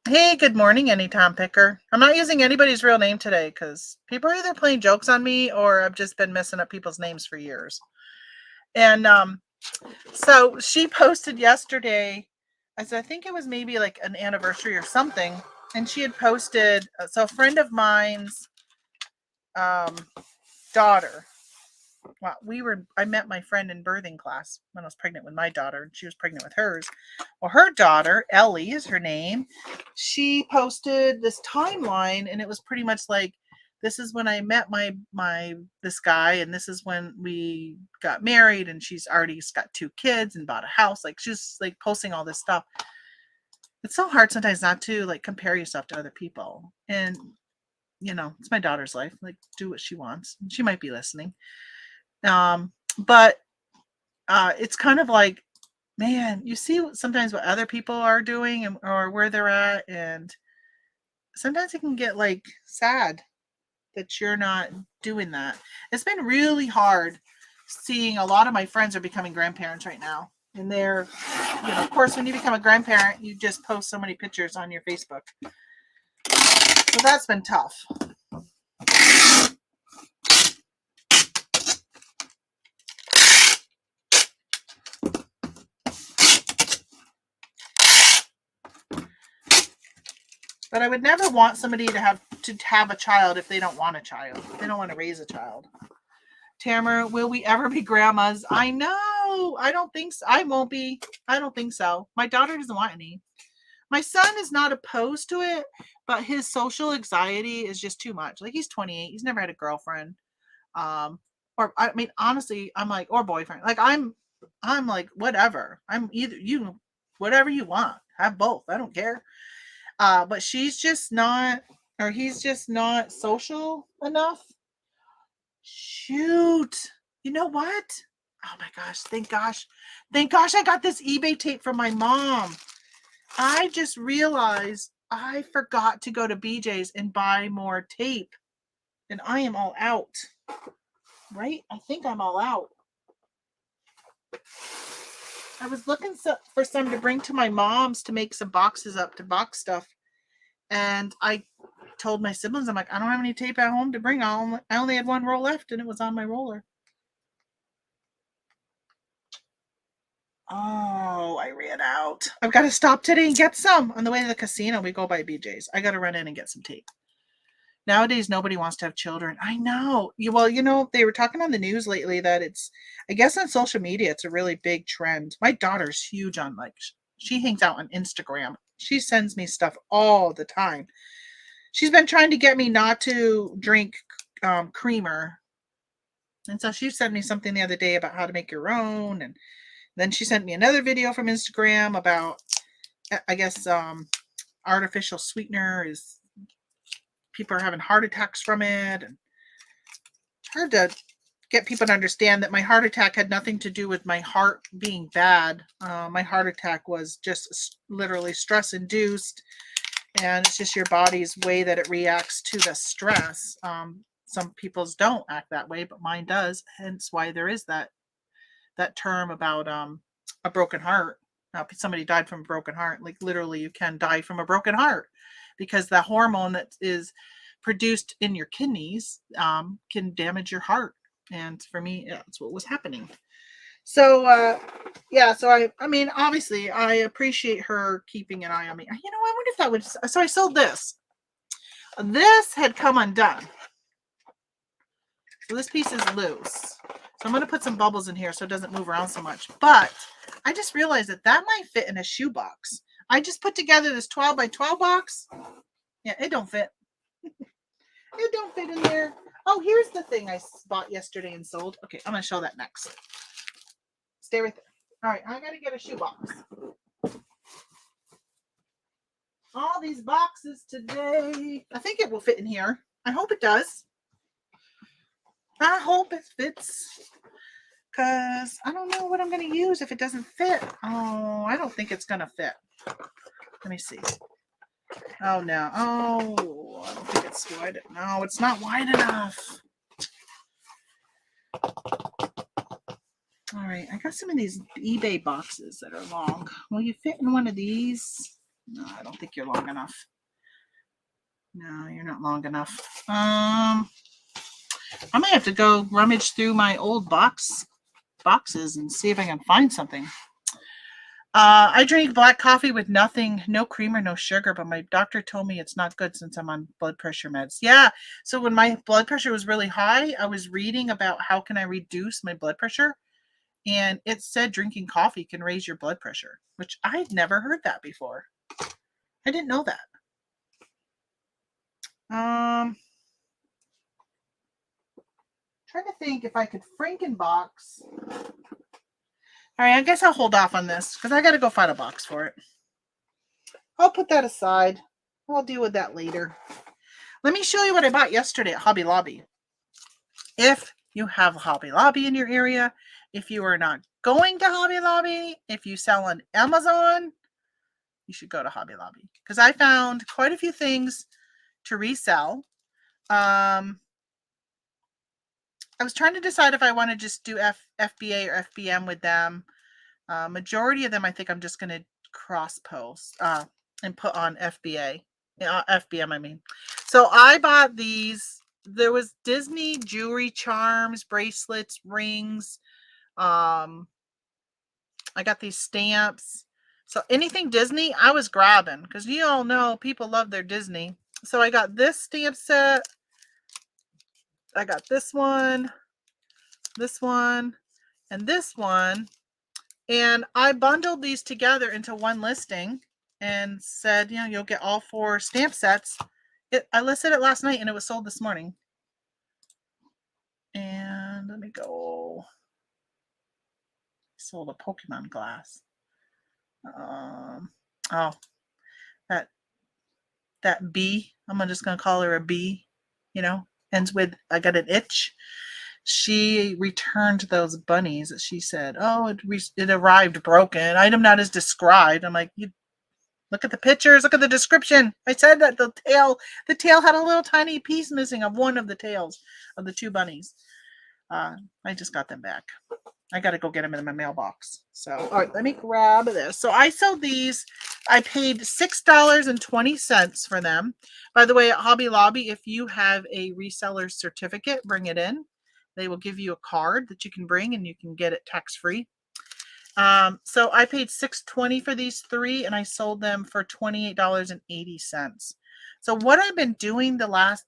Hey, good morning, Anytime Picker. I'm not using anybody's real name today because people are either playing jokes on me or I've just been messing up people's names for years. And so she posted yesterday, I think it was maybe like an anniversary or something, and she had posted, so a friend of mine's daughter, well, I met my friend in birthing class when I was pregnant with my daughter, and she was pregnant with hers. Well, her daughter, Ellie is her name, she posted this timeline, and it was pretty much like, this is when I met this guy, and this is when we got married, and she's already got 2 kids and bought a house. Like, she's like posting all this stuff. It's so hard sometimes not to like compare yourself to other people. And it's my daughter's life. Like, do what she wants. She might be listening. But it's kind of like, man, you see sometimes what other people are doing or where they're at, and sometimes it can get like sad that you're not doing that. It's been really hard seeing a lot of my friends are becoming grandparents right now. And they're, of course, when you become a grandparent, you just post so many pictures on your Facebook. So that's been tough. But I would never want somebody to have a child if they don't want a child. If they don't want to raise a child. Tamara, will we ever be grandmas? I know. I don't think so. I won't be. I don't think so. My daughter doesn't want any. My son is not opposed to it, but his social anxiety is just too much. Like, he's 28. He's never had a girlfriend. Or I mean, honestly, I'm like, or boyfriend. Like, I'm like, whatever. I'm either whatever you want. Have both. I don't care. But she's just not, or he's just not social enough. Shoot. You know what? Oh my gosh. Thank gosh I got this eBay tape from my mom. I just realized I forgot to go to BJ's and buy more tape. And I am all out. Right? I think I'm all out. I was looking for some to bring to my mom's to make some boxes up to box stuff. And I told my siblings, I'm like, I don't have any tape at home to bring. I only had 1 roll left, and it was on my roller. Oh, I ran out. I've got to stop today and get some. On the way to the casino, we go by BJ's. I got to run in and get some tape. Nowadays, nobody wants to have children. I know. Well, they were talking on the news lately that I guess on social media, it's a really big trend. My daughter's huge on, like, she hangs out on Instagram. She sends me stuff all the time. She's been trying to get me not to drink creamer. And so she sent me something the other day about how to make your own. And then she sent me another video from Instagram about, I guess, artificial sweetener is, people are having heart attacks from it. And it's hard to get people to understand that my heart attack had nothing to do with my heart being bad. My heart attack was just literally stress induced, and it's just your body's way that it reacts to the stress. Some people's don't act that way, but mine does. Hence why there is that term about a broken heart. Somebody died from a broken heart. Like literally, you can die from a broken heart because the hormone that is produced in your kidneys can damage your heart. And for me, that's what was happening. So yeah, so I mean, obviously, I appreciate her keeping an eye on me. I wonder if that would. So I sold this. This had come undone. So this piece is loose. So I'm going to put some bubbles in here so it doesn't move around so much. But I just realized that might fit in a shoe box. I just put together this 12 by 12 box. Yeah, it don't fit. It don't fit in there. Oh, here's the thing I bought yesterday and sold. Okay, I'm going to show that next. Stay right there. All right, I got to get a shoe box. All these boxes today. I think it will fit in here. I hope it does. I hope it fits. Because I don't know what I'm going to use if it doesn't fit. Oh, I don't think it's going to fit. Let me see. Oh, no. Oh, I don't think it's wide. No, it's not wide enough. All right, I got some of these eBay boxes that are long. Will you fit in one of these? No, I don't think you're long enough. No, you're not long enough. I might have to go rummage through my old boxes and see if I can find something. I drink black coffee with nothing, no cream or no sugar, but my doctor told me it's not good since I'm on blood pressure meds. Yeah, so when my blood pressure was really high, I was reading about how can I reduce my blood pressure, and it said drinking coffee can raise your blood pressure, which I had never heard that before. I didn't know that. Trying to think if I could Frankenbox. All right, I guess I'll hold off on this because I got to go find a box for it. I'll put that aside. I'll deal with that later. Let me show you what I bought yesterday at Hobby Lobby. If you have a Hobby Lobby in your area, if you are not going to Hobby Lobby, if you sell on Amazon, you should go to Hobby Lobby because I found quite a few things to resell. I was trying to decide if I want to just do FBA or FBM with them. Majority of them, I think I'm just going to cross post and put on FBA. FBM, I mean. So I bought these. There was Disney jewelry, charms, bracelets, rings. I got these stamps. So anything Disney, I was grabbing because you all know people love their Disney. So I got this stamp set. I got this one, and this one. And I bundled these together into one listing and said, you'll get all 4 stamp sets. I listed it last night and it was sold this morning. And let me go. Sold a Pokemon glass. Oh, that B. I'm just gonna call her a B. Ends with I got an itch. She returned those bunnies. She said, "Oh, it arrived broken. Item not as described." I'm like, you look at the pictures, look at the description. I said that the tail had a little tiny piece missing of one of the tails of the 2 bunnies. I just got them back. I got to go get them in my mailbox. So, all right, let me grab this. So I sold these. I paid $6.20 for them. By the way, at Hobby Lobby, if you have a reseller certificate, bring it in. They will give you a card that you can bring and you can get it tax-free. So I paid $6.20 for these 3 and I sold them for $28.80. So what I've been doing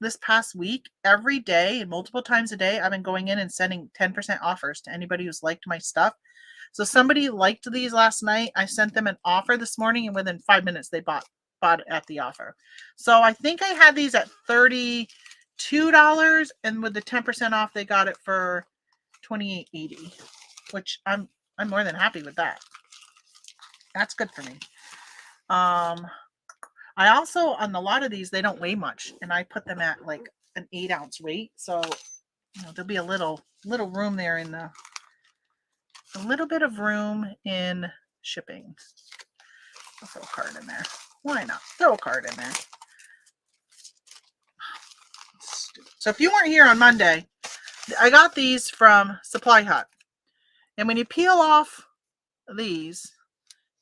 this past week, every day and multiple times a day, I've been going in and sending 10% offers to anybody who's liked my stuff. So somebody liked these last night. I sent them an offer this morning and within 5 minutes they bought at the offer. So I think I had these at $32 and with the 10% off they got it for $28.80, which I'm more than happy with that. That's good for me. I also, on a lot of these, they don't weigh much, and I put them at like an 8-ounce weight. So, there'll be a little room there in a little bit of room in shipping. I'll throw a card in there. Why not? Throw a card in there. So if you weren't here on Monday, I got these from Supply Hut. And when you peel off these,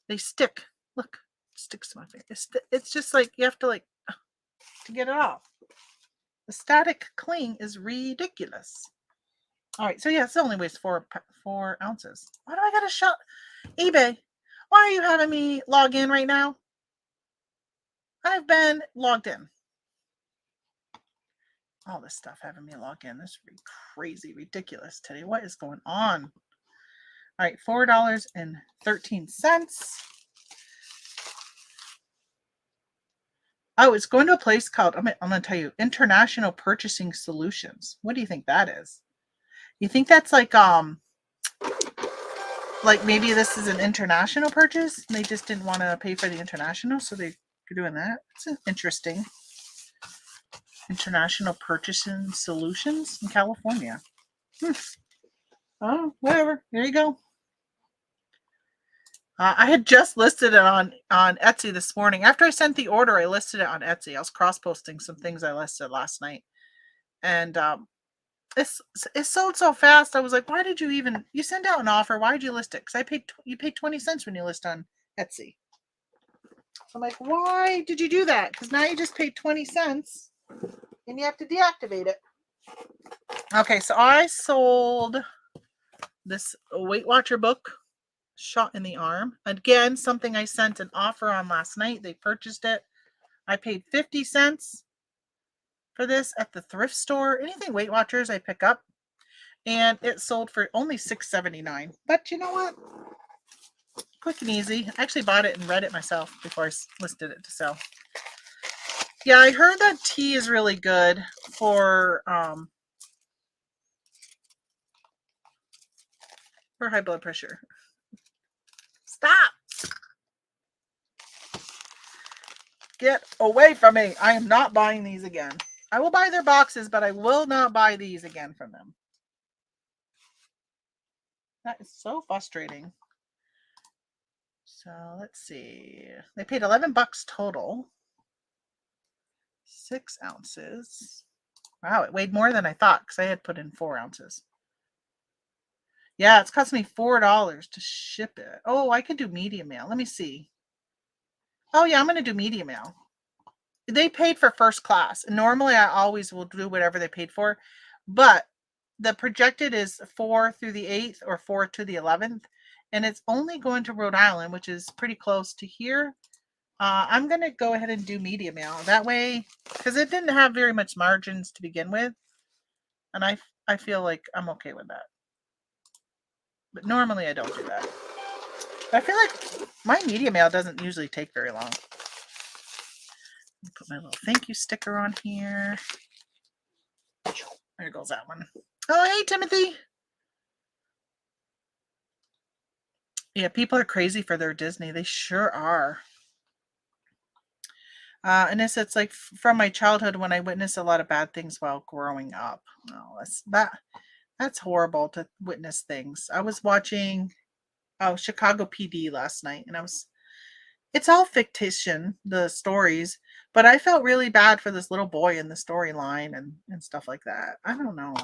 they stick. Look, it sticks to my finger. It's just like you have to to get it off. The static cling is ridiculous. All right, so yeah, it only weighs 4 ounces. Why do I got to shut eBay? Why are you having me log in right now? I've been logged in. All this stuff having me log in. This is crazy, ridiculous today. What is going on? All right, $4.13. Oh, it's going to a place called, I'm going to tell you, International Purchasing Solutions. What do you think that is? You think that's like maybe this is an international purchase? And they just didn't want to pay for the international, so they're doing that. It's interesting. International Purchasing Solutions in California. Oh, whatever. There you go. I had just listed it on Etsy this morning. After I sent the order, I listed it on Etsy. I was cross-posting some things I listed last night. And it sold so fast. I was like, why did you send out an offer? Why did you list it? Because you paid 20 cents when you list on Etsy. So I'm like, why did you do that? Because now you just paid 20 cents and you have to deactivate it. Okay, so I sold this Weight Watcher book, Shot in the Arm. Again, something I sent an offer on last night. They purchased it. I paid 50 cents for this at the thrift store. Anything Weight Watchers I pick up. And it sold for only $6.79. But you know what? Quick and easy. I actually bought it and read it myself before I listed it to sell. Yeah, I heard that tea is really good for high blood pressure. Stop! Get away from me. I am not buying these again. I will buy their boxes, but I will not buy these again from them. That is so frustrating. So let's see. They paid $11 total. 6 ounces. Wow, it weighed more than I thought because I had put in 4 ounces. Yeah, it's cost me $4 to ship it. Oh, I could do medium mail. Let me see. Oh, yeah, I'm going to do medium mail. They paid for first class. Normally, I always will do whatever they paid for. But the projected is 4 through the 8th or 4 to the 11th. And it's only going to Rhode Island, which is pretty close to here. I'm going to go ahead and do medium mail. That way, because it didn't have very much margins to begin with. And I feel like I'm okay with that. But normally I don't do that. But I feel like my media mail doesn't usually take very long. Put my little thank you sticker on here. There goes that one. Oh, hey, Timothy. Yeah, people are crazy for their Disney. They sure are. And it's like from my childhood when I witnessed a lot of bad things while growing up. Oh, that's horrible to witness things. I was watching Chicago PD last night, and it's all fictitious, the stories, but I felt really bad for this little boy in the storyline and stuff like that. I don't know.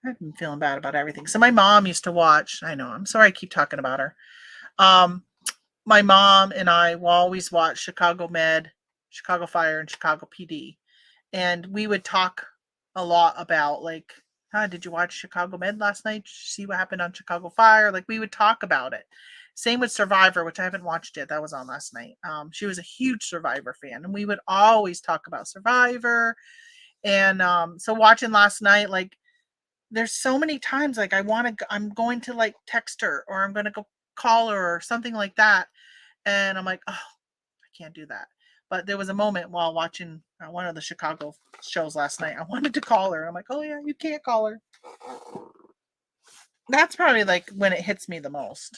I've been feeling bad about everything. So my mom used to watch, I know, I'm sorry I keep talking about her. My mom and I will always watch Chicago Med, Chicago Fire, and Chicago PD. And we would talk a lot about did you watch Chicago Med last night? Did you see what happened on Chicago Fire? Like we would talk about it. Same with Survivor, which I haven't watched yet. That was on last night. She was a huge Survivor fan, and we would always talk about Survivor. And so watching last night, there's so many times I'm going to text her or I'm going to go call her or something like that. And I'm like, oh, I can't do that. But there was a moment while watching one of the Chicago shows last night. I wanted to call her. I'm like, oh yeah, you can't call her. That's probably when it hits me the most.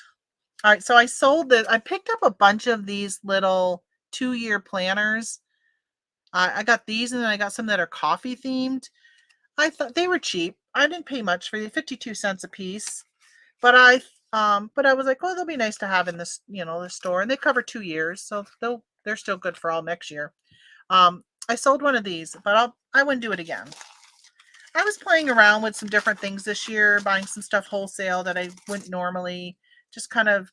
All right, so I sold this. I picked up a bunch of these little 2-year planners. I got these, and then I got some that are coffee themed. I thought they were cheap. I didn't pay much for the 52 cents a piece, but I was like, oh, they'll be nice to have in this, the store, and they cover 2 years, so they're still good for all next year. I sold one of these, but I wouldn't do it again. I was playing around with some different things this year, buying some stuff wholesale that I wouldn't normally, just kind of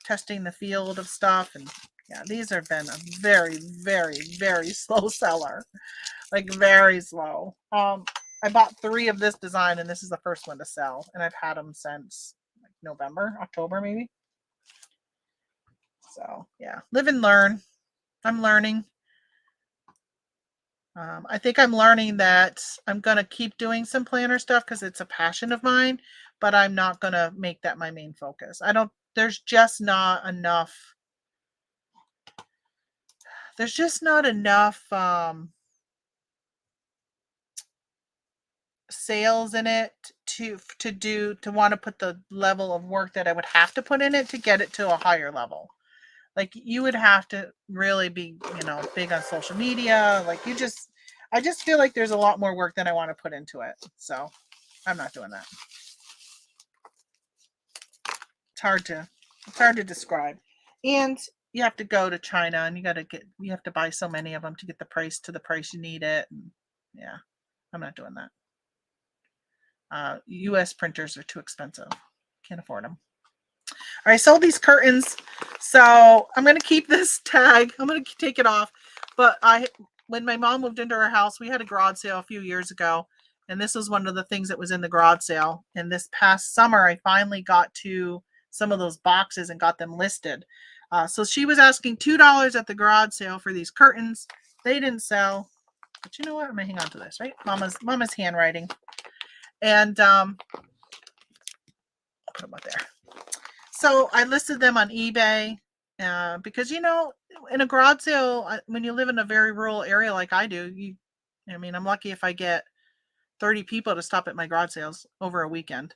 testing the field of stuff. And yeah, these have been a very, very, very slow seller, like very slow. I bought 3 of this design, and this is the first one to sell, and I've had them since like November, October, maybe. So yeah, live and learn. I'm learning. I think I'm learning that I'm going to keep doing some planner stuff because it's a passion of mine, but I'm not going to make that my main focus. There's just not enough. There's just not enough sales in it to want to put the level of work that I would have to put in it to get it to a higher level. Like, you would have to really be, big on social media. Like, I just feel like there's a lot more work than I want to put into it. So I'm not doing that. It's hard to describe. And you have to go to China, and you have to buy so many of them to get the price you need it. And yeah, I'm not doing that. US printers are too expensive. Can't afford them. All right, I sold these curtains, so I'm going to keep this tag. I'm going to take it off. But when my mom moved into her house, we had a garage sale a few years ago, and this was one of the things that was in the garage sale. And this past summer, I finally got to some of those boxes and got them listed. So she was asking $2 at the garage sale for these curtains. They didn't sell, but you know what? I'm going to hang on to this, right? Mama's handwriting. And I'll put them up there. So I listed them on eBay because, in a garage sale, when you live in a very rural area like I do, I'm lucky if I get 30 people to stop at my garage sales over a weekend,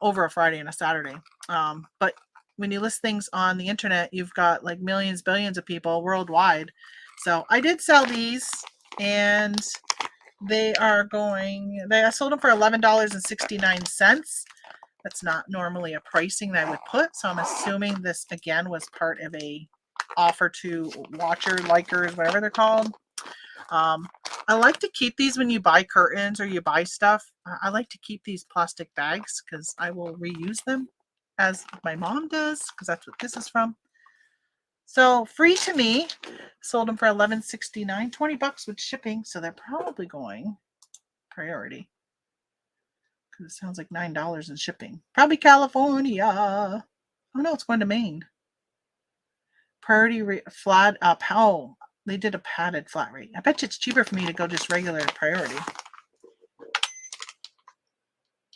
over a Friday and a Saturday. But when you list things on the internet, you've got like millions, billions of people worldwide. So I did sell these, and I sold them for $11.69. That's not normally a pricing that I would put, so I'm assuming this again was part of a offer to likers, whatever they're called. I like to keep these when you buy curtains or you buy stuff. I like to keep these plastic bags because I will reuse them, as my mom does, because that's what this is from. So free to me. Sold them for $11.69, $20 with shipping, so they're probably going priority. It sounds like $9 in shipping. Probably California. Oh no, it's going to Maine. Priority flat up. Oh, they did a padded flat rate. I bet you it's cheaper for me to go just regular priority.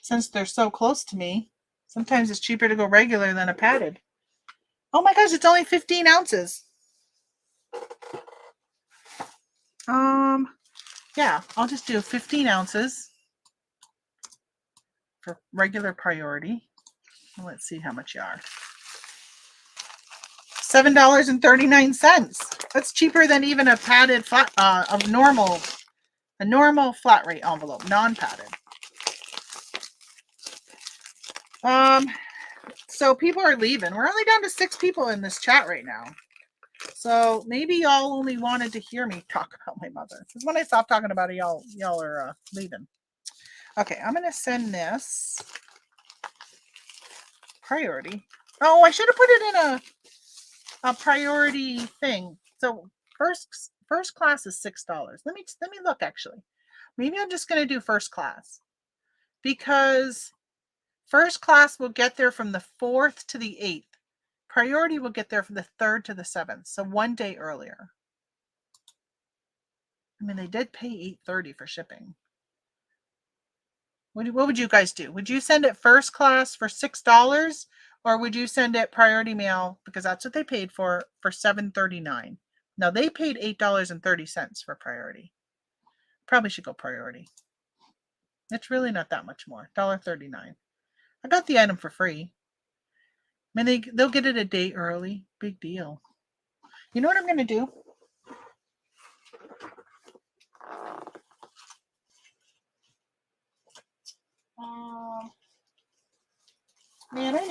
Since they're so close to me, sometimes it's cheaper to go regular than a padded. Oh my gosh, it's only 15 ounces. Yeah, I'll just do 15 ounces for regular priority. Let's see how much you are. $7.39. That's cheaper than even a padded flat, a normal flat rate envelope, non-padded. So people are leaving. We're only down to 6 people in this chat right now. So maybe y'all only wanted to hear me talk about my mother. Because when I stop talking about it, y'all are leaving. Okay, I'm gonna send this priority. Oh, I should have put it in a priority thing. So first class is $6. Let me look actually. Maybe I'm just gonna do first class, because first class will get there from the 4th to the 8th. Priority will get there from the 3rd to the 7th, so one day earlier. They did pay $8.30 for shipping. What would you guys do? Would you send it first class for $6, or would you send it priority mail, because that's what they paid for $7.39? Now they paid $8.30 for priority. Probably should go priority. It's really not that much more. $1.39. I got the item for free. I mean, they'll get it a day early. Big deal. You know what I'm going to do? Um, Man, I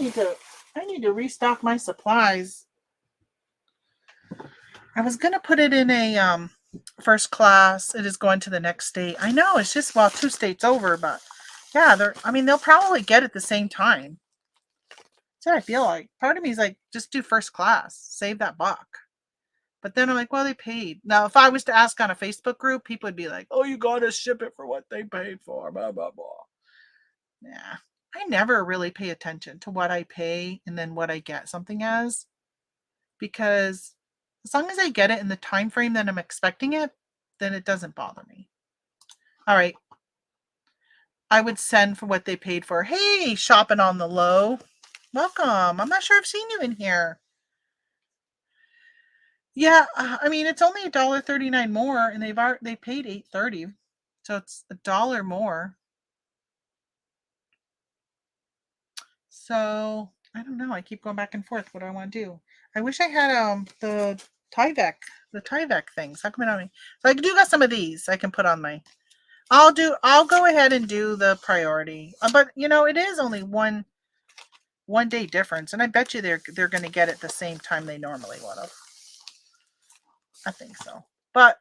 need to restock my supplies. I was gonna put it in a first class. It is going to the next state. I know it's just 2 states over, but yeah, they'll probably get it the same time. That's what I feel like. Part of me is like, just do first class, save that buck. But then I'm like, well, they paid. Now, if I was to ask on a Facebook group, people would be like, oh, you gotta ship it for what they paid for, blah blah blah. Yeah, I never really pay attention to what I pay and then what I get something as, because as long as I get it in the time frame that I'm expecting it, then it doesn't bother me. All right. I would send for what they paid for. Hey, shopping on the low. Welcome. I'm not sure I've seen you in here. Yeah, I mean, it's only $1.39 more, and they paid $8.30, so it's $1 more. So I don't know. I keep going back and forth. What do I want to do? I wish I had the Tyvek things. How come I don't? So I do got some of these. I can put on my. I'll go ahead and do the priority. But it is only one day difference, and I bet you they're going to get it the same time they normally would have. I think so. But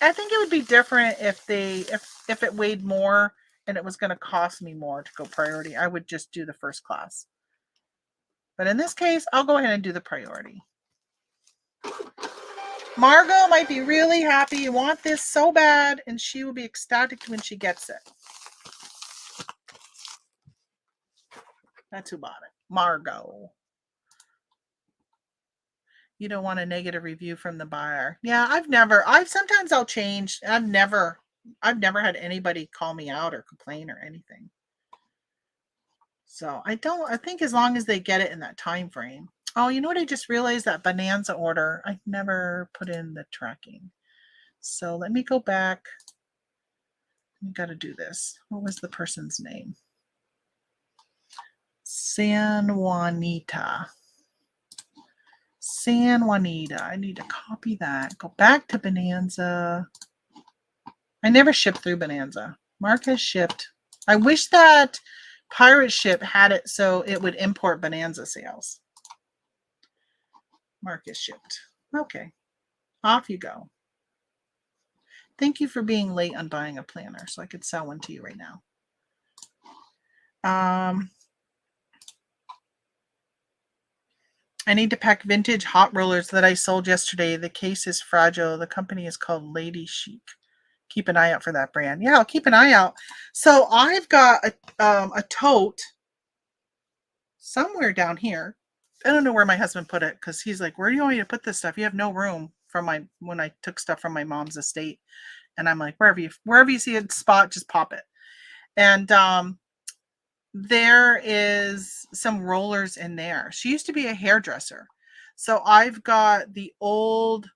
I think it would be different if it weighed more and it was going to cost me more to go priority. I would just do the first class. But in this case, I'll go ahead and do the priority. Margot might be really happy. You want this so bad, and she will be ecstatic when she gets it. That's who bought it. Margot. You don't want a negative review from the buyer. Yeah, sometimes I'll change. I've never had anybody call me out or complain or anything. So I think as long as they get it in that time frame. Oh, you know what? I just realized that Bonanza order, I never put in the tracking. So let me go back. We got to do this. What was the person's name? San Juanita. I need to copy that. Go back to Bonanza. I never shipped through Bonanza. Mark has shipped. I wish that Pirate Ship had it so it would import Bonanza sales. Mark has shipped. Okay. Off you go. Thank you for being late on buying a planner so I could sell one to you right now. I need to pack vintage hot rollers that I sold yesterday. The case is fragile. The company is called Lady Chic. Keep an eye out for that brand. Yeah, I'll keep an eye out. So I've got a tote somewhere down here. I don't know where my husband put it because he's like, where do you want me to put this stuff? You have no room when I took stuff from my mom's estate. And I'm like, wherever you see a spot, just pop it. And there is some rollers in there. She used to be a hairdresser. So I've got the old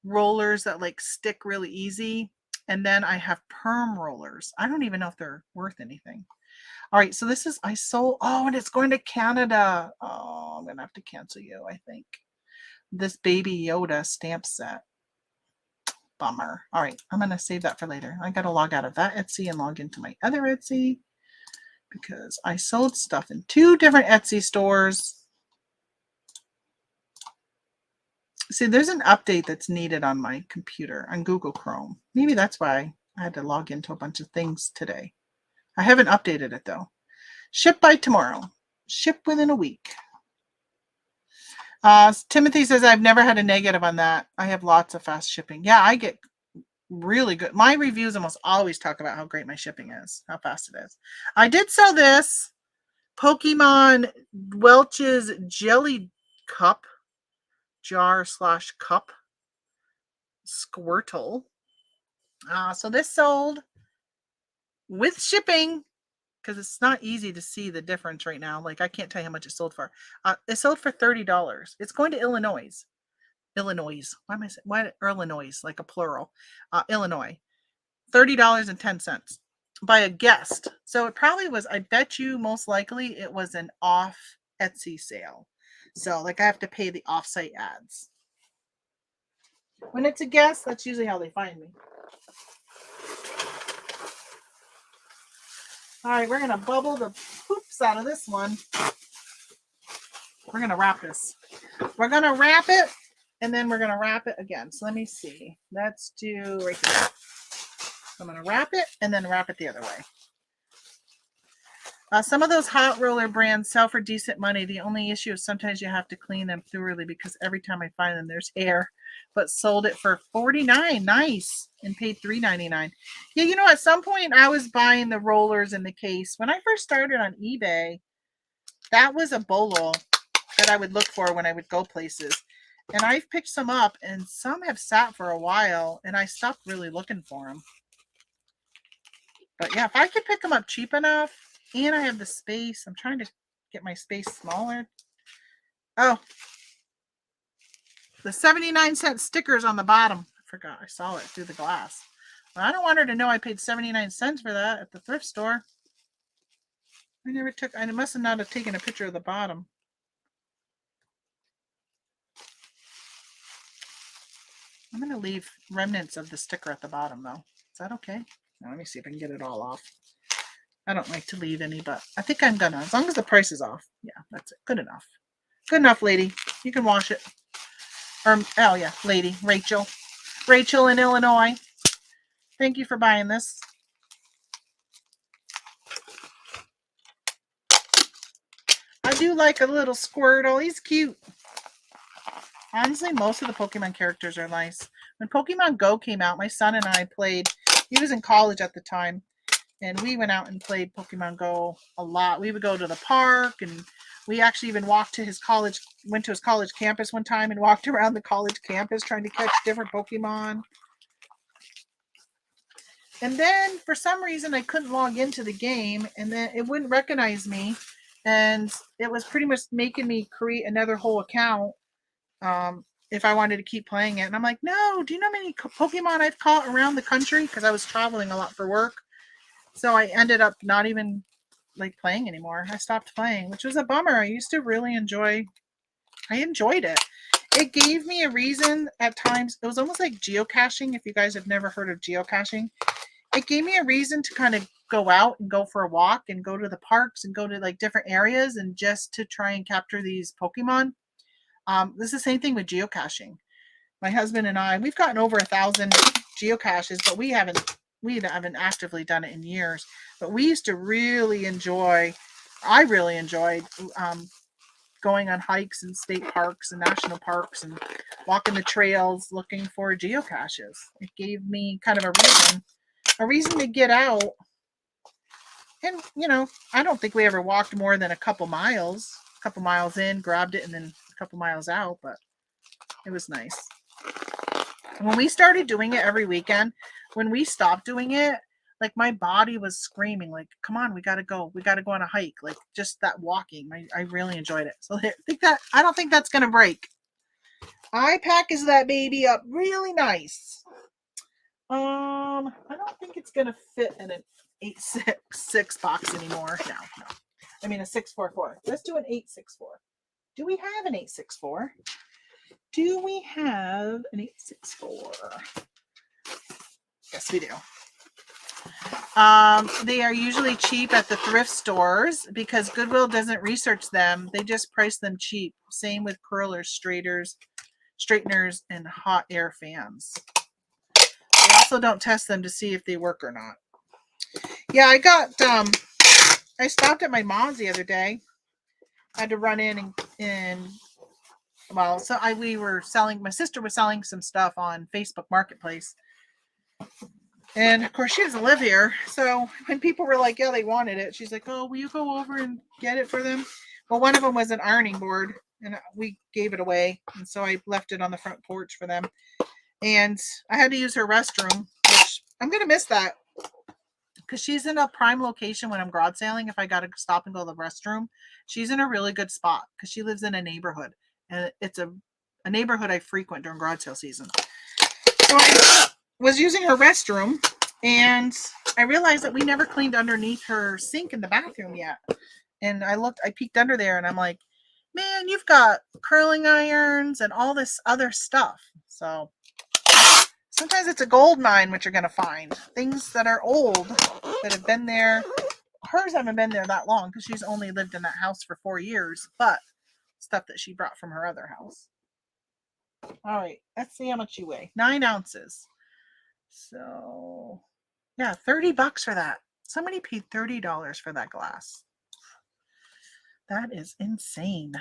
rollers that like stick really easy. And then I have perm rollers. I don't even know if they're worth anything. All right, so this is, I sold, and it's going to Canada. Oh, I'm going to have to cancel you, I think. This Baby Yoda stamp set. Bummer. All right, I'm going to save that for later. I got to log out of that Etsy and log into my other Etsy because I sold stuff in 2 different Etsy stores. See, there's an update that's needed on my computer on Google Chrome. Maybe that's why I had to log into a bunch of things today. I haven't updated it though. Ship by tomorrow. Ship within a week. Timothy says I've never had a negative on that. I have lots of fast shipping. Yeah, I get really good. My reviews almost always talk about how great my shipping is, how fast it is. I did sell this Pokemon Welch's Jelly Cup jar/cup Squirtle. So this sold with shipping because it's not easy to see the difference right now. Like I can't tell you how much it sold for. It sold for $30. It's going to Illinois. Why am I saying why Illinois? Like a plural. Illinois. $30.10 by a guest. So it probably was. I bet you most likely it was an off Etsy sale. So like I have to pay the offsite ads. When it's a guest, that's usually how they find me. All right, we're going to bubble the poops out of this one. We're going to wrap this. We're going to wrap it, and then we're going to wrap it again. So let me see. Let's do right here. So I'm going to wrap it, and then wrap it the other way. Some of those hot roller brands sell for decent money. The only issue is sometimes you have to clean them thoroughly because every time I find them, there's hair. But sold it for $49. Nice. And paid $3.99. Yeah, you know, at some point I was buying the rollers in the case. When I first started on eBay, that was a bolo that I would look for when I would go places. And I've picked some up, and some have sat for a while, and I stopped really looking for them. But yeah, if I could pick them up cheap enough, and I have the space. I'm trying to get my space smaller. Oh, the 79-cent stickers on the bottom. I forgot. I saw it through the glass. Well, I don't want her to know I paid 79 cents for that at the thrift store. I must have not have taken a picture of the bottom. I'm going to leave remnants of the sticker at the bottom, though. Is that okay? Now, let me see if I can get it all off. I don't like to leave any, but I think I'm gonna. As long as the price is off. Yeah, that's it. Good enough. Good enough, lady. You can wash it. Oh yeah, lady. Rachel. Rachel in Illinois. Thank you for buying this. I do like a little Squirtle. He's cute. Honestly, most of the Pokemon characters are nice. When Pokemon Go came out, my son and I played. He was in college at the time. And we went out and played Pokemon Go a lot. We would go to the park, and we actually even walked to his college, went to his college campus one time and walked around the college campus trying to catch different Pokemon. And then for some reason I couldn't log into the game, and then it wouldn't recognize me. And it was pretty much making me create another whole account if I wanted to keep playing it. And I'm like, no, do you know how many Pokemon I've caught around the country? Because I was traveling a lot for work. So I ended up not even like playing anymore. I stopped playing, which was a bummer. I used to really enjoyed it. It gave me a reason at times. It was almost like geocaching. If you guys have never heard of geocaching, it gave me a reason to kind of go out and go for a walk and go to the parks and go to like different areas and just to try and capture these Pokemon. This is the same thing with geocaching. My husband and I, we've gotten over 1,000 geocaches, but we haven't actively done it in years. But we used to really enjoy, I really enjoyed going on hikes in state parks and national parks and walking the trails looking for geocaches. It gave me kind of a reason to get out. And, you know, I don't think we ever walked more than a couple miles in, grabbed it, and then a couple miles out, but it was nice. When we started doing it every weekend, when we stopped doing it, like my body was screaming, like, come on, we gotta go on a hike. Like just that walking. I really enjoyed it. So I don't think that's gonna break. I packaged that baby up really nice. I don't think it's gonna fit in an 866 box anymore. No. I mean a 644. Let's do an 864. Do we have an 864? Do we have an 864? Yes, we do. They are usually cheap at the thrift stores because Goodwill doesn't research them. They just price them cheap. Same with curlers, straighteners, and hot air fans. They also don't test them to see if they work or not. Yeah, I stopped at my mom's the other day. I had to run in and my sister was selling some stuff on Facebook Marketplace. And of course she doesn't live here. So when people were like, yeah, they wanted it, she's like, oh, will you go over and get it for them? Well, one of them was an ironing board and we gave it away. And so I left it on the front porch for them. And I had to use her restroom, which I'm going to miss that because she's in a prime location when I'm garage sailing. If I got to stop and go to the restroom, she's in a really good spot because she lives in a neighborhood. And it's a neighborhood I frequent during garage sale season. So I was using her restroom, and I realized that we never cleaned underneath her sink in the bathroom yet. And I peeked under there, and I'm like, man, you've got curling irons and all this other stuff. So sometimes it's a gold mine what you're going to find. Things that are old, that have been there. Hers haven't been there that long because she's only lived in that house for 4 years, but stuff that she brought from her other house. All right, let's see how much you weigh. 9 ounces. So, yeah, $30 for that. Somebody paid $30 for that glass. That is insane.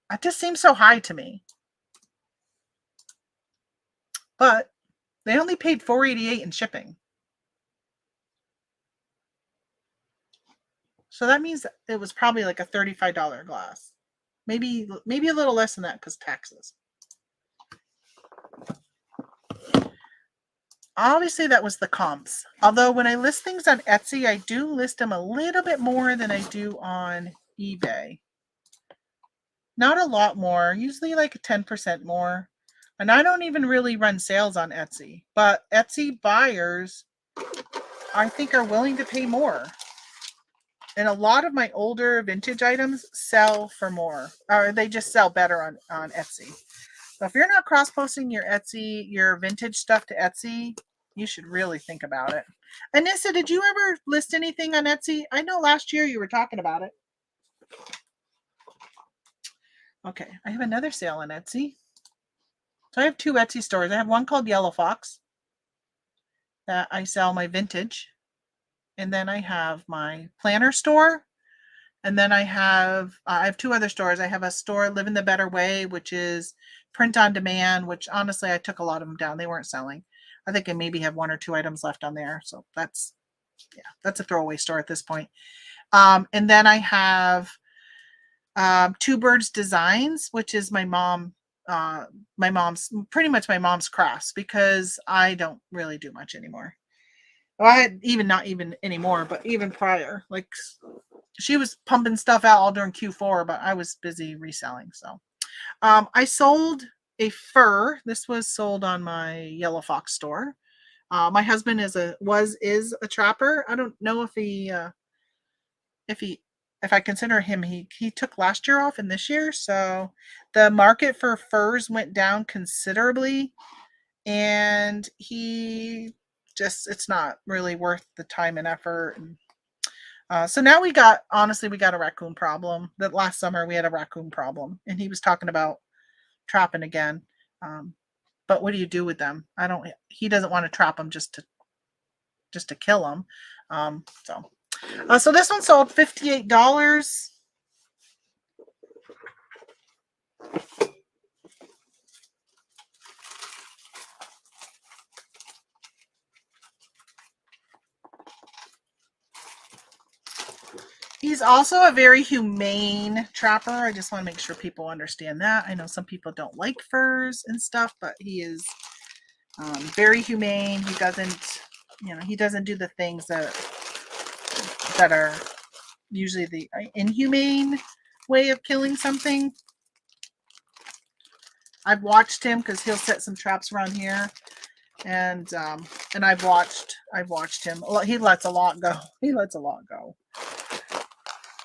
That just seems so high to me. But they only paid $4.88 in shipping. So that means it was probably like a $35 glass. Maybe a little less than that because taxes. Obviously, that was the comps. Although when I list things on Etsy, I do list them a little bit more than I do on eBay. Not a lot more, usually like 10% more. And I don't even really run sales on Etsy. But Etsy buyers, I think, are willing to pay more. And a lot of my older vintage items sell for more. Or they just sell better on Etsy. So if you're not cross-posting your vintage stuff to Etsy, you should really think about it. Anissa, did you ever list anything on Etsy? I know last year you were talking about it. Okay, I have another sale on Etsy. So I have 2 Etsy stores. I have one called Yellow Fox that I sell my vintage. And then I have my planner store. And then I have 2 other stores. I have a store, Live in the Better Way, which is print on demand, which honestly, I took a lot of them down. They weren't selling. I think I maybe have 1 or 2 items left on there. So that's a throwaway store at this point. And then I have Two Birds Designs, which is my mom's crafts, because I don't really do much anymore. Well, I had not even anymore, but even prior, like she was pumping stuff out all during Q4, but I was busy reselling. So I sold a fur. This was sold on my Yellow Fox store. My husband is a trapper. I don't know if I consider him, he took last year off and this year, so the market for furs went down considerably, and it's not really worth the time and effort. And so now we got a raccoon problem. That last summer we had a raccoon problem, and he was talking about trapping again. But what do you do with them? He doesn't want to trap them just to kill them. So this one sold $58. He's also a very humane trapper. I just want to make sure people understand that. I know some people don't like furs and stuff, but he is very humane. He doesn't do the things that are usually the inhumane way of killing something. I've watched him because he'll set some traps around here, and I've watched him. He lets a lot go.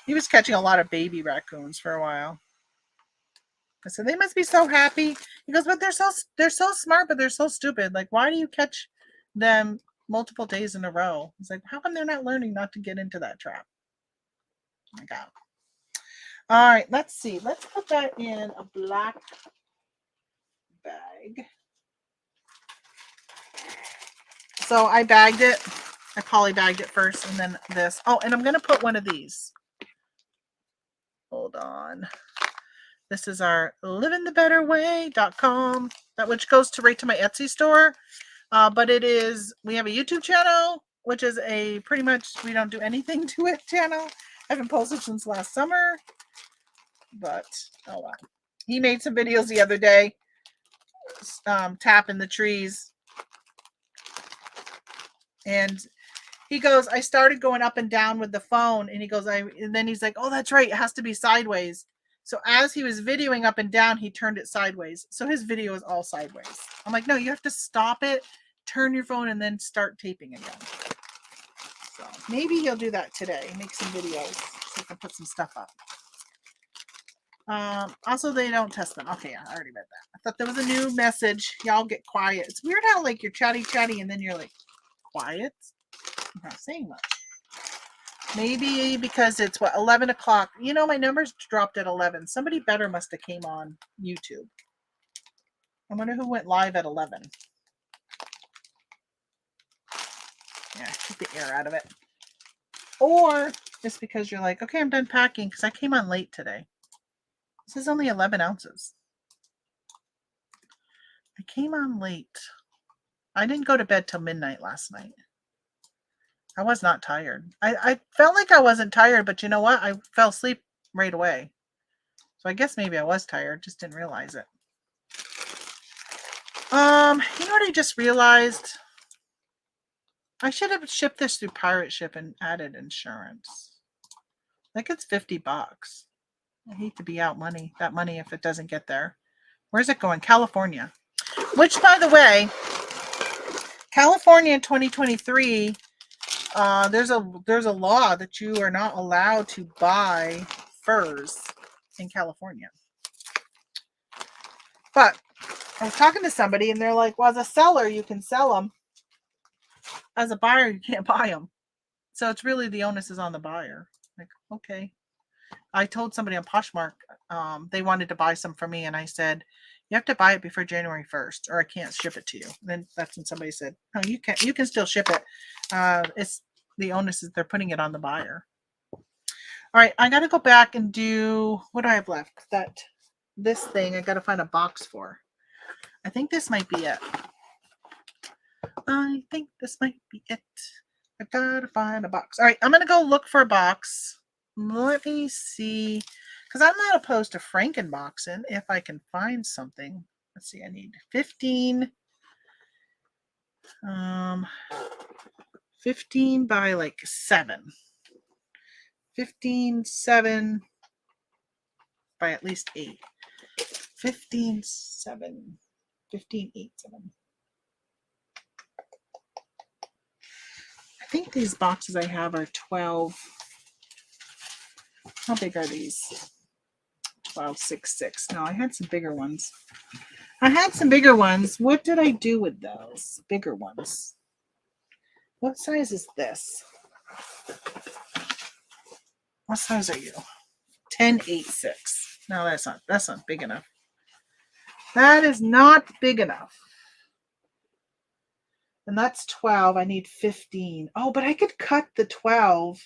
He was catching a lot of baby raccoons for a while. I said, they must be so happy. He goes, but they're so smart, but they're so stupid. Like, why do you catch them multiple days in a row? He's like, how come they're not learning not to get into that trap? Oh my God. All right, let's see. Let's put that in a black bag. So I bagged it. I poly bagged it first, and then this. Oh, and I'm going to put one of these. Hold on. This is our liveinthebetterway.com, which goes right to my Etsy store. But we have a YouTube channel, which is pretty much we don't do anything to it channel. I haven't posted since last summer, but oh well. He made some videos the other day, tapping the trees, and he goes, I started going up and down with the phone, and he goes, and then he's like, oh, that's right, it has to be sideways. So as he was videoing up and down, he turned it sideways. So his video is all sideways. I'm like, no, you have to stop it, turn your phone, and then start taping again. So maybe he'll do that today, make some videos so I can put some stuff up. Also, they don't test them. Okay, yeah, I already read that. I thought there was a new message. Y'all get quiet. It's weird how like you're chatty, and then you're like quiet. I'm not saying much. Maybe because it's what 11 o'clock. You know, my numbers dropped at 11. Somebody better must have came on YouTube. I wonder who went live at 11. Yeah, keep the air out of it. Or it's because you're like, okay, I'm done packing because I came on late today. This is only 11 ounces. I came on late. I didn't go to bed till midnight last night. I was not tired. I felt like I wasn't tired, but you know what? I fell asleep right away. So I guess maybe I was tired, just didn't realize it. You know what I just realized? I should have shipped this through pirate ship and added insurance. Like it's $50. I hate to be out that money if it doesn't get there. Where's it going? California. Which, by the way, California in 2023, there's a law that you are not allowed to buy furs in California. But I was talking to somebody and they're like, well, as a seller, you can sell them. As a buyer, you can't buy them. So it's really the onus is on the buyer. Like, okay. I told somebody on Poshmark, they wanted to buy some from me, and I said, you have to buy it before January 1st, or I can't ship it to you. And then that's when somebody said, no, you can still ship it. It's the onus is they're putting it on the buyer. All right, I got to go back and do, what do I have left? This thing I got to find a box for. I think this might be it. I think this might be it. I got to find a box. All right, I'm going to go look for a box. Let me see, because I'm not opposed to Frankenboxing if I can find something. Let's see, I need 15 by like 7. 15, 7 by at least 8. 15, 7. 15, 8, 7. I think these boxes I have are 12. How big are these? 12, 6, 6. No, I had some bigger ones. What did I do with those bigger ones? What size is this? What size are you? 10, 8, 6. No, that's not big enough. That is not big enough. And that's 12. I need 15. Oh, but I could cut the 12.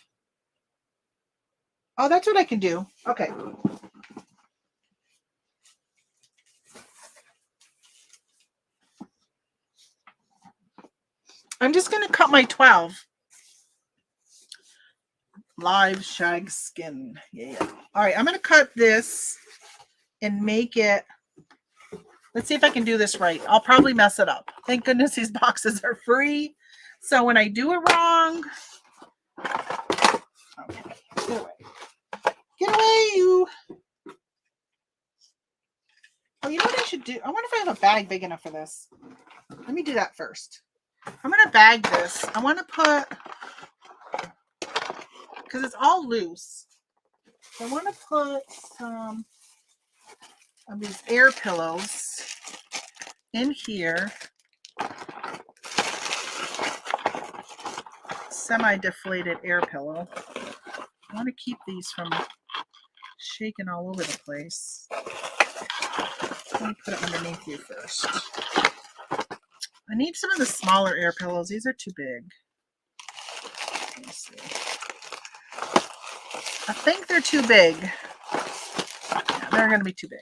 Oh, that's what I can do. Okay. I'm just going to cut my 12. Live shag skin. Yeah. All right, I'm going to cut this and make it. Let's see if I can do this right. I'll probably mess it up. Thank goodness these boxes are free. So when I do it wrong. Okay, get away. Get away, you. Oh, you know what I should do? I wonder if I have a bag big enough for this. Let me do that first. I'm going to bag this. I want to put, because it's all loose. I want to put some of these air pillows in here. Semi-deflated air pillow. I want to keep these from shaking all over the place. Let me put it underneath you first. I need some of the smaller air pillows. These are too big. Let me see. I think they're too big. Yeah, they're going to be too big.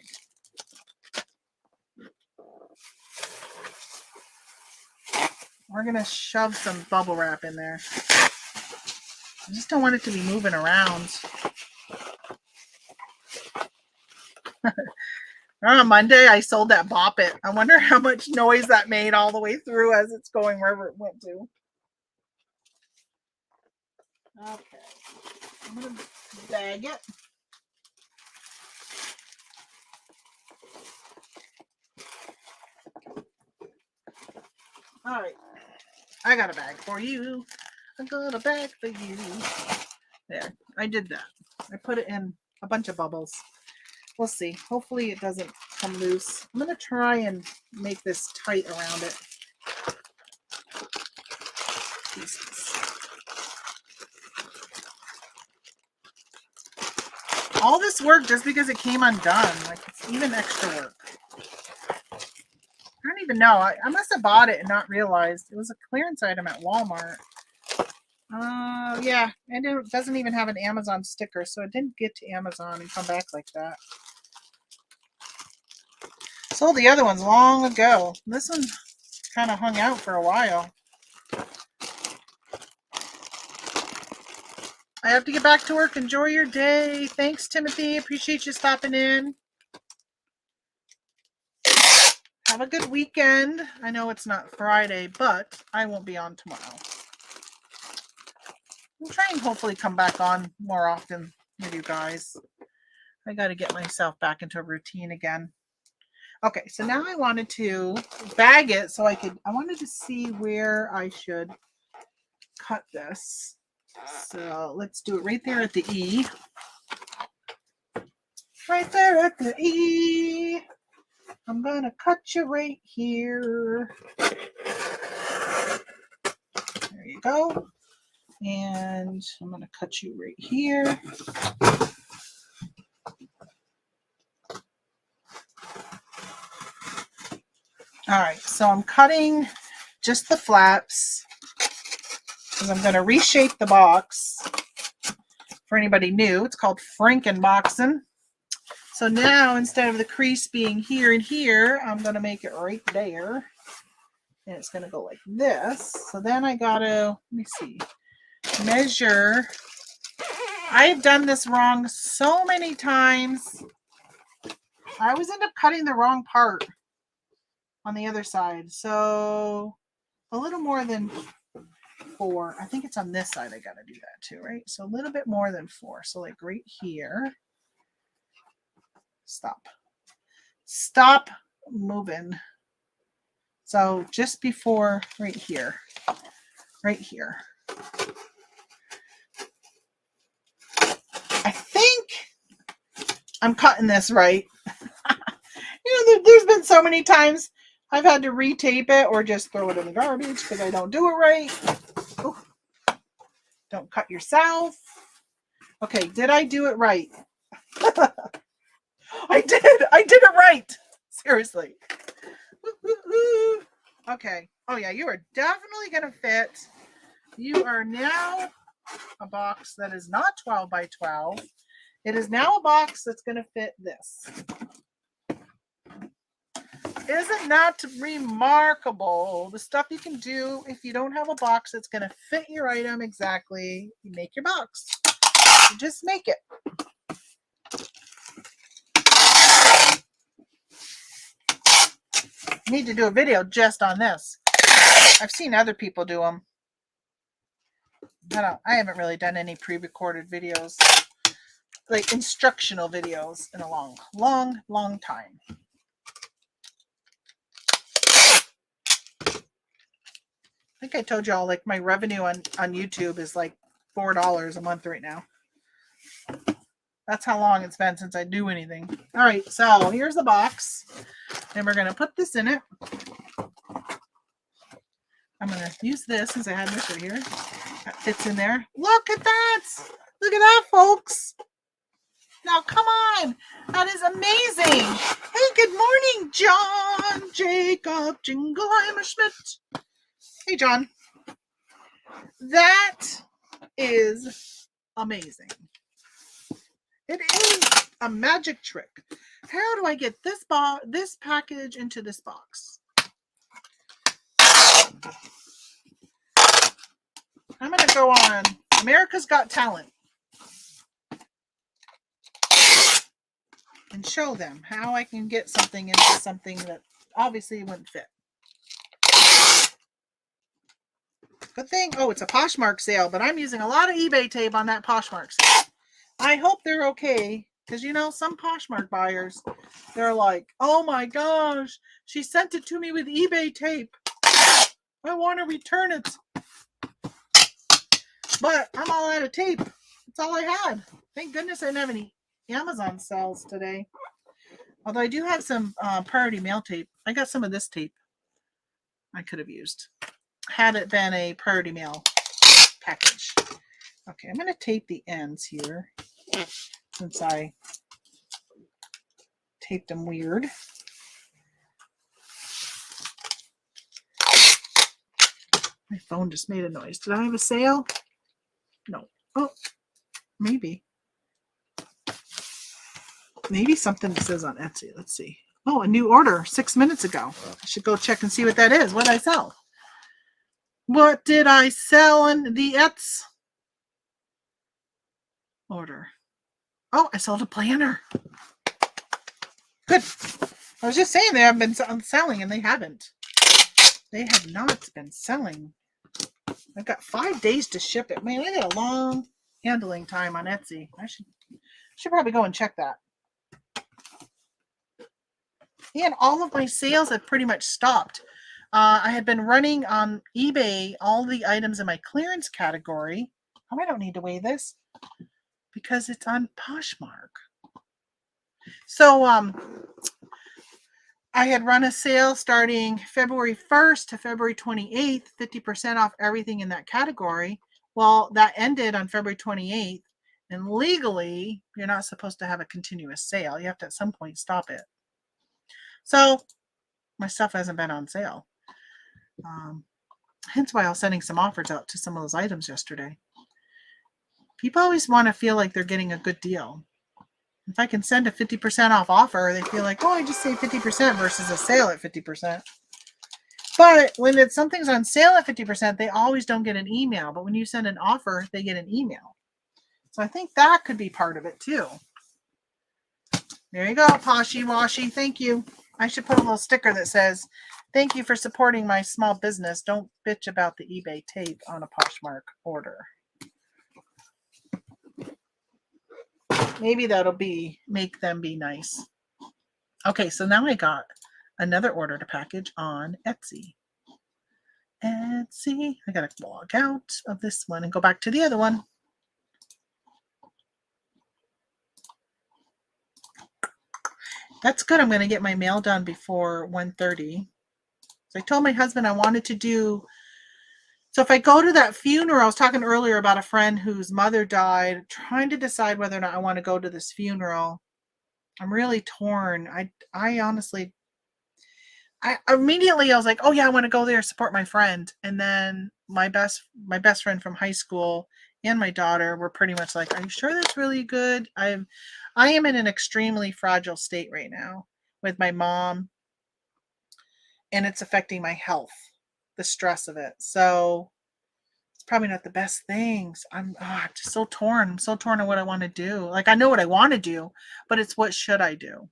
We're going to shove some bubble wrap in there. I just don't want it to be moving around. On Monday, I sold that Bop It. I wonder how much noise that made all the way through as it's going wherever it went to. Okay. I'm going to bag it. All right. I got a bag for you. I got a bag for you. There. I did that. I put it in a bunch of bubbles. We'll see. Hopefully it doesn't come loose. I'm going to try and make this tight around it. Pieces. All this work just because it came undone. Like, it's even extra work. I don't even know. I must have bought it and not realized. It was a clearance item at Walmart. Yeah. And it doesn't even have an Amazon sticker, so it didn't get to Amazon and come back like that. Sold the other ones long ago. This one kind of hung out for a while. I have to get back to work. Enjoy your day. Thanks, Timothy. Appreciate you stopping in. Have a good weekend. I know it's not Friday, but I won't be on tomorrow. I'm trying to hopefully come back on more often with you guys. I got to get myself back into a routine again. Okay, so now I wanted to bag it so I wanted to see where I should cut this. So let's do it right there at the E. Right there at the E. I'm going to cut you right here. There you go. And I'm going to cut you right here. All right, so I'm cutting just the flaps because I'm going to reshape the box. For anybody new, it's called Frankenboxing. So now instead of the crease being here and here, I'm going to make it right there. And it's going to go like this. So then I got to, let me see, measure. I've done this wrong so many times. I always end up cutting the wrong part on the other side. So a little more than 4. I think it's on this side I got to do that too, right? So a little bit more than 4. So like right here. Stop moving. So just before right here. I think I'm cutting this right. There's been so many times I've had to retape it or just throw it in the garbage because I don't do it right. Ooh. Don't cut yourself. Okay, did I do it right? I did it right. Seriously. Okay. Oh yeah, you are definitely going to fit. You are now a box that is not 12 by 12. It is now a box that's going to fit this. Isn't that remarkable? The stuff you can do if you don't have a box that's going to fit your item exactly. You make your box. You just make it. I need to do a video just on this. I've seen other people do them. I haven't really done any pre-recorded videos, like instructional videos, in a long time. I think I told y'all, like, my revenue on YouTube is like $4 a month right now. That's how long it's been since I do anything. All right, so here's the box, and we're gonna put this in it. I'm gonna use this since I had this right here. That fits in there. Look at that! Look at that, folks! Now, come on! That is amazing! Hey, good morning, John Jacob Jingleheimer Schmidt. Hey, John. That is amazing. It is a magic trick. How do I get this package into this box? I'm going to go on America's Got Talent and show them how I can get something into something that obviously wouldn't fit. Good thing. Oh, it's a Poshmark sale, but I'm using a lot of eBay tape on that Poshmark sale. I hope they're okay, because some Poshmark buyers, they're like, oh my gosh, she sent it to me with eBay tape. I want to return it. But I'm all out of tape. That's all I had. Thank goodness I didn't have any Amazon sales today. Although I do have some priority mail tape. I got some of this tape I could have used. Had it been a priority mail package. Okay, I'm going to tape the ends here since I taped them weird. My phone just made a noise. Did I have a sale? No. Oh, maybe. Maybe something says on Etsy. Let's see. Oh, a new order 6 minutes ago. I should go check and see what that is. What did I sell? What did I sell in the Etsy order? Oh, I sold a planner. Good. I was just saying they have been selling and they haven't. They have not been selling. I've got 5 days to ship it. Man, I got a long handling time on Etsy. I should probably go and check that. And all of my sales have pretty much stopped. I had been running on eBay all the items in my clearance category. Oh, I don't need to weigh this because it's on Poshmark. So I had run a sale starting February 1st to February 28th, 50% off everything in that category. Well, that ended on February 28th, and legally, you're not supposed to have a continuous sale. You have to at some point stop it. So my stuff hasn't been on sale. Hence why I was sending some offers out to some of those items yesterday. People always want to feel like they're getting a good deal. If I can send a 50% off offer, they feel like, oh, I just saved 50% versus a sale at 50%. But when something's on sale at 50%, they always don't get an email. But when you send an offer, they get an email. So I think that could be part of it too. There you go, Poshy Washy. Thank you. I should put a little sticker that says, thank you for supporting my small business. Don't bitch about the eBay tape on a Poshmark order. Maybe that'll make them be nice. Okay, so now I got another order to package on Etsy. Etsy. I gotta log out of this one and go back to the other one. That's good. I'm going to get my mail done before 1:30. So I told my husband I wanted to do. So if I go to that funeral, I was talking earlier about a friend whose mother died, trying to decide whether or not I want to go to this funeral. I'm really torn. I honestly, I immediately I was like, oh yeah, I want to go there, support my friend. And then my best friend from high school and my daughter were pretty much like, are you sure that's really good? I am in an extremely fragile state right now with my mom, and it's affecting my health, the stress of it. So it's probably not the best things. I'm just so torn. I'm so torn on what I want to do. Like, I know what I want to do, but it's what should I do?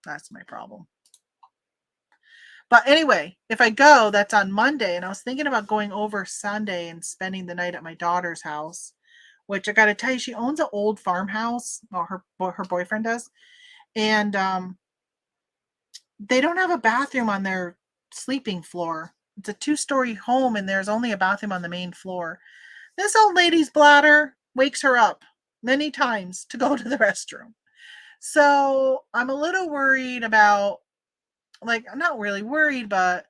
That's my problem. But anyway, if I go, that's on Monday. And I was thinking about going over Sunday and spending the night at my daughter's house, which I got to tell you, she owns an old farmhouse. Well, her boyfriend does. And they don't have a bathroom on their sleeping floor. It's a 2-story home and there's only a bathroom on the main floor. This old lady's bladder wakes her up many times to go to the restroom. So I'm a little worried about, like, I'm not really worried, but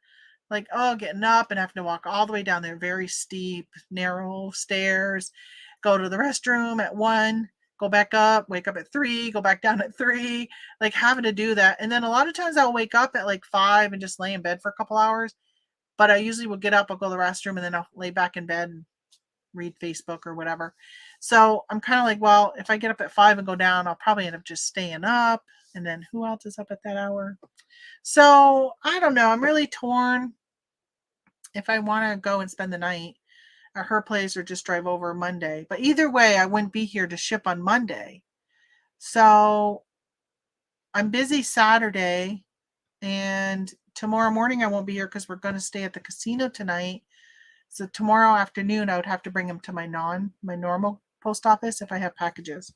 like, oh, getting up and having to walk all the way down there, very steep, narrow stairs, go to the restroom at 1, go back up, wake up at 3, go back down at 3, like having to do that. And then a lot of times I'll wake up at like 5 and just lay in bed for a couple hours. But I usually will get up, I'll go to the restroom, and then I'll lay back in bed and read Facebook or whatever. So I'm kind of like, well, if I get up at 5 and go down, I'll probably end up just staying up. And then who else is up at that hour? So I don't know. I'm really torn if I want to go and spend the night at her place or just drive over Monday. But either way, I wouldn't be here to ship on Monday. So I'm busy Saturday, and tomorrow morning I won't be here because we're going to stay at the casino tonight. So tomorrow afternoon I would have to bring them to my normal post office if I have packages.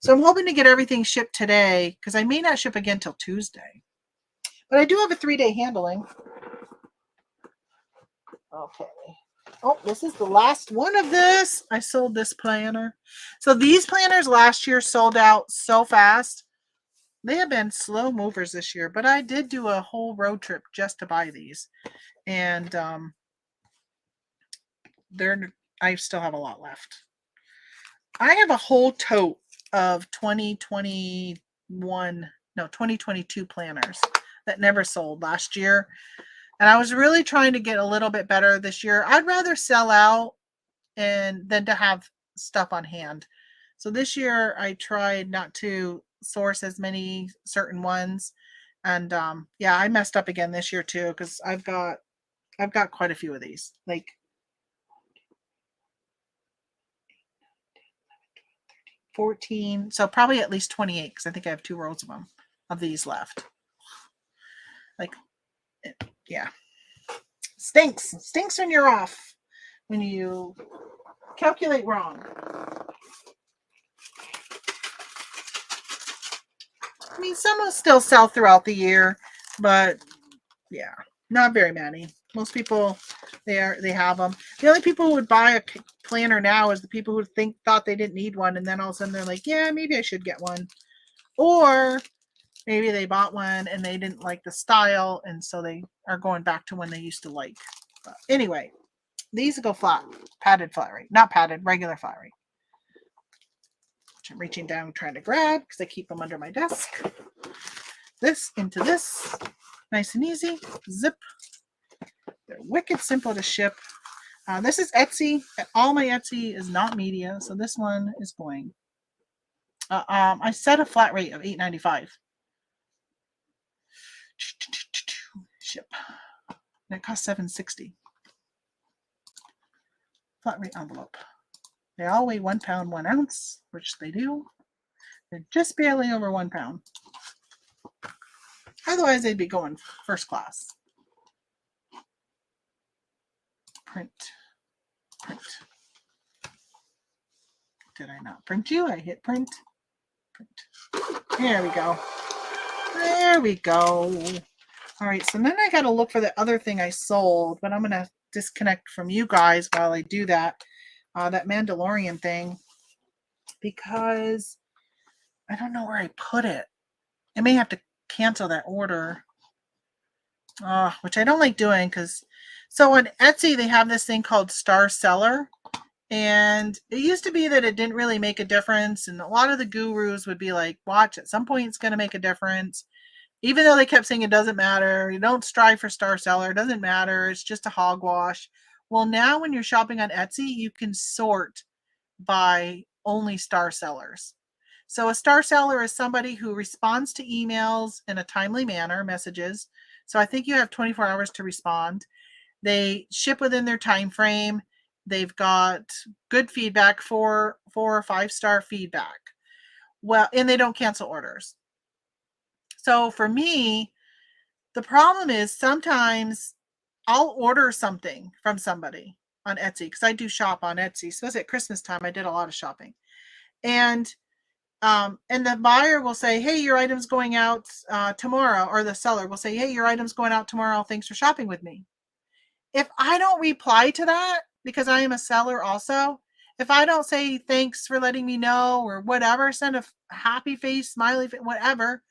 So I'm hoping to get everything shipped today because I may not ship again till Tuesday. But I do have a 3-day handling. Okay. Oh, this is the last one of this. I sold this planner. So these planners last year sold out so fast. They have been slow movers this year, but I did do a whole road trip just to buy these. And I still have a lot left. I have a whole tote of 2022 planners that never sold last year. And I was really trying to get a little bit better this year. I'd rather sell out than to have stuff on hand. So this year I tried not to source as many certain ones. And yeah, I messed up again this year too, because I've got quite a few of these. Like 14, so probably at least 28, because I think I have 2 rows of them, of these left. Like, yeah. Stinks when you're off, when you calculate wrong. I mean, some will still sell throughout the year, but yeah, not very many. Most people, they have them. The only people who would buy a planner now is the people who thought they didn't need one, and then all of a sudden they're like, yeah, maybe I should get one. Or maybe they bought one and they didn't like the style, and so they are going back to one they used to like. But anyway, these go flat, padded flat rate, not padded, regular flat rate. Which I'm reaching down trying to grab because I keep them under my desk. This into this, nice and easy. Zip. They're wicked simple to ship. This is Etsy. All my Etsy is not media, so this one is going. I set a flat rate of $8.95. Ship. And it costs $7.60. Flat rate envelope. They all weigh 1 pound, 1 ounce, which they do. They're just barely over 1 pound. Otherwise, they'd be going first class. Print. Did I not print you? I hit print. There we go. All right, so then I got to look for the other thing I sold, but I'm going to disconnect from you guys while I do that. That Mandalorian thing, because I don't know where I put it. I may have to cancel that order, which I don't like doing, because so on Etsy they have this thing called Star Seller, and it used to be that it didn't really make a difference, and a lot of the gurus would be like, watch, at some point it's going to make a difference, even though they kept saying it doesn't matter, you don't strive for Star Seller, it doesn't matter, it's just a hogwash. Well, now when you're shopping on Etsy, you can sort by only star sellers. So a star seller is somebody who responds to emails in a timely manner, messages. So I think you have 24 hours to respond. They ship within their time frame. They've got good feedback, 4 or 5-star feedback. Well, and they don't cancel orders. So for me, the problem is sometimes I'll order something from somebody on Etsy, because I do shop on Etsy. Especially at Christmas time, I did a lot of shopping. And the buyer will say, hey, your item's going out tomorrow. Or the seller will say, hey, your item's going out tomorrow. Thanks for shopping with me. If I don't reply to that, because I am a seller also, if I don't say thanks for letting me know or whatever, send a happy face, smiley face, whatever.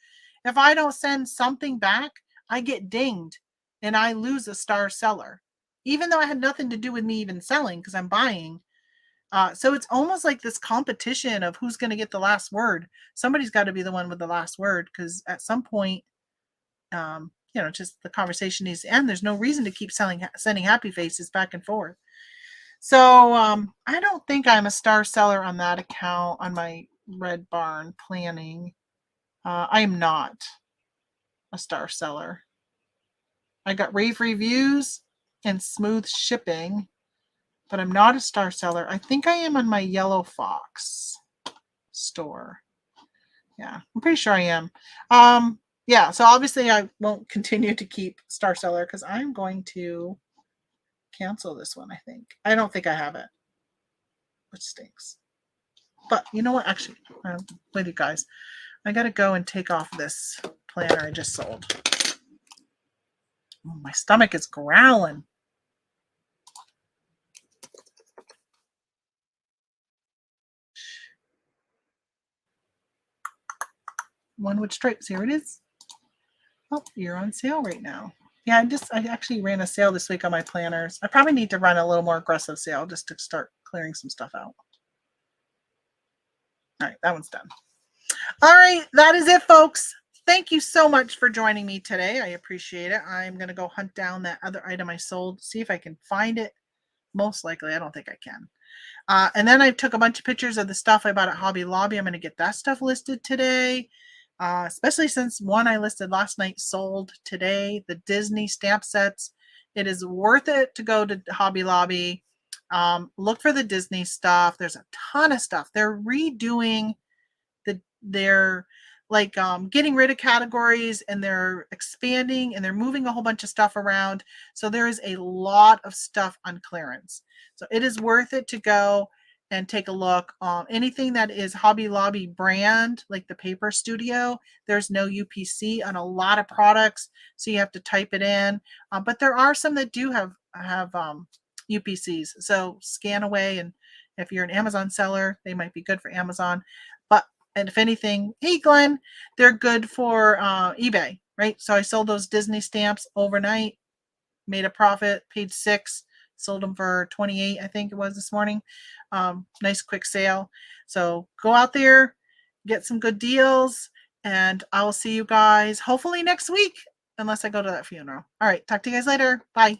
If I don't send something back, I get dinged and I lose a star seller, even though it had nothing to do with me even selling, because I'm buying. So it's almost like this competition of who's going to get the last word. Somebody's got to be the one with the last word, because at some point, just the conversation needs to end. There's no reason to keep sending happy faces back and forth. So I don't think I'm a star seller on that account on my Red Barn planning. I am not a star seller. I got rave reviews and smooth shipping, but I'm not a star seller. I think I am on my Yellow Fox store. Yeah, I'm pretty sure I am. Yeah, so obviously I won't continue to keep star seller, because I'm going to cancel this one, I think. I don't think I have it, which stinks. But you know what? Actually, with you guys, I got to go and take off this planner I just sold. Oh, my stomach is growling. one with stripes. Here it is. Oh, you're on sale right now. Yeah, I actually ran a sale this week on my planners. I probably need to run a little more aggressive sale just to start clearing some stuff out. All right, that one's done. All right, that is it, folks. Thank you so much for joining me today. I appreciate it. I'm going to go hunt down that other item I sold, see if I can find it. Most likely, I don't think I can. And then I took a bunch of pictures of the stuff I bought at Hobby Lobby. I'm going to get that stuff listed today, especially since one I listed last night sold today, the Disney stamp sets. It is worth it to go to Hobby Lobby. Look for the Disney stuff. There's a ton of stuff. They're redoing they're like getting rid of categories, and they're expanding, and they're moving a whole bunch of stuff around. So there is a lot of stuff on clearance. So it is worth it to go and take a look. Anything that is Hobby Lobby brand, like the Paper Studio, there's no UPC on a lot of products, so you have to type it in. But there are some that do have UPCs. So scan away, and if you're an Amazon seller, they might be good for Amazon. And if anything, hey Glenn, they're good for eBay, right? So I sold those Disney stamps overnight, made a profit, paid $6, sold them for $28, I think it was this morning. Nice quick sale. So go out there, get some good deals, and I will see you guys hopefully next week, unless I go to that funeral. All right, talk to you guys later. Bye.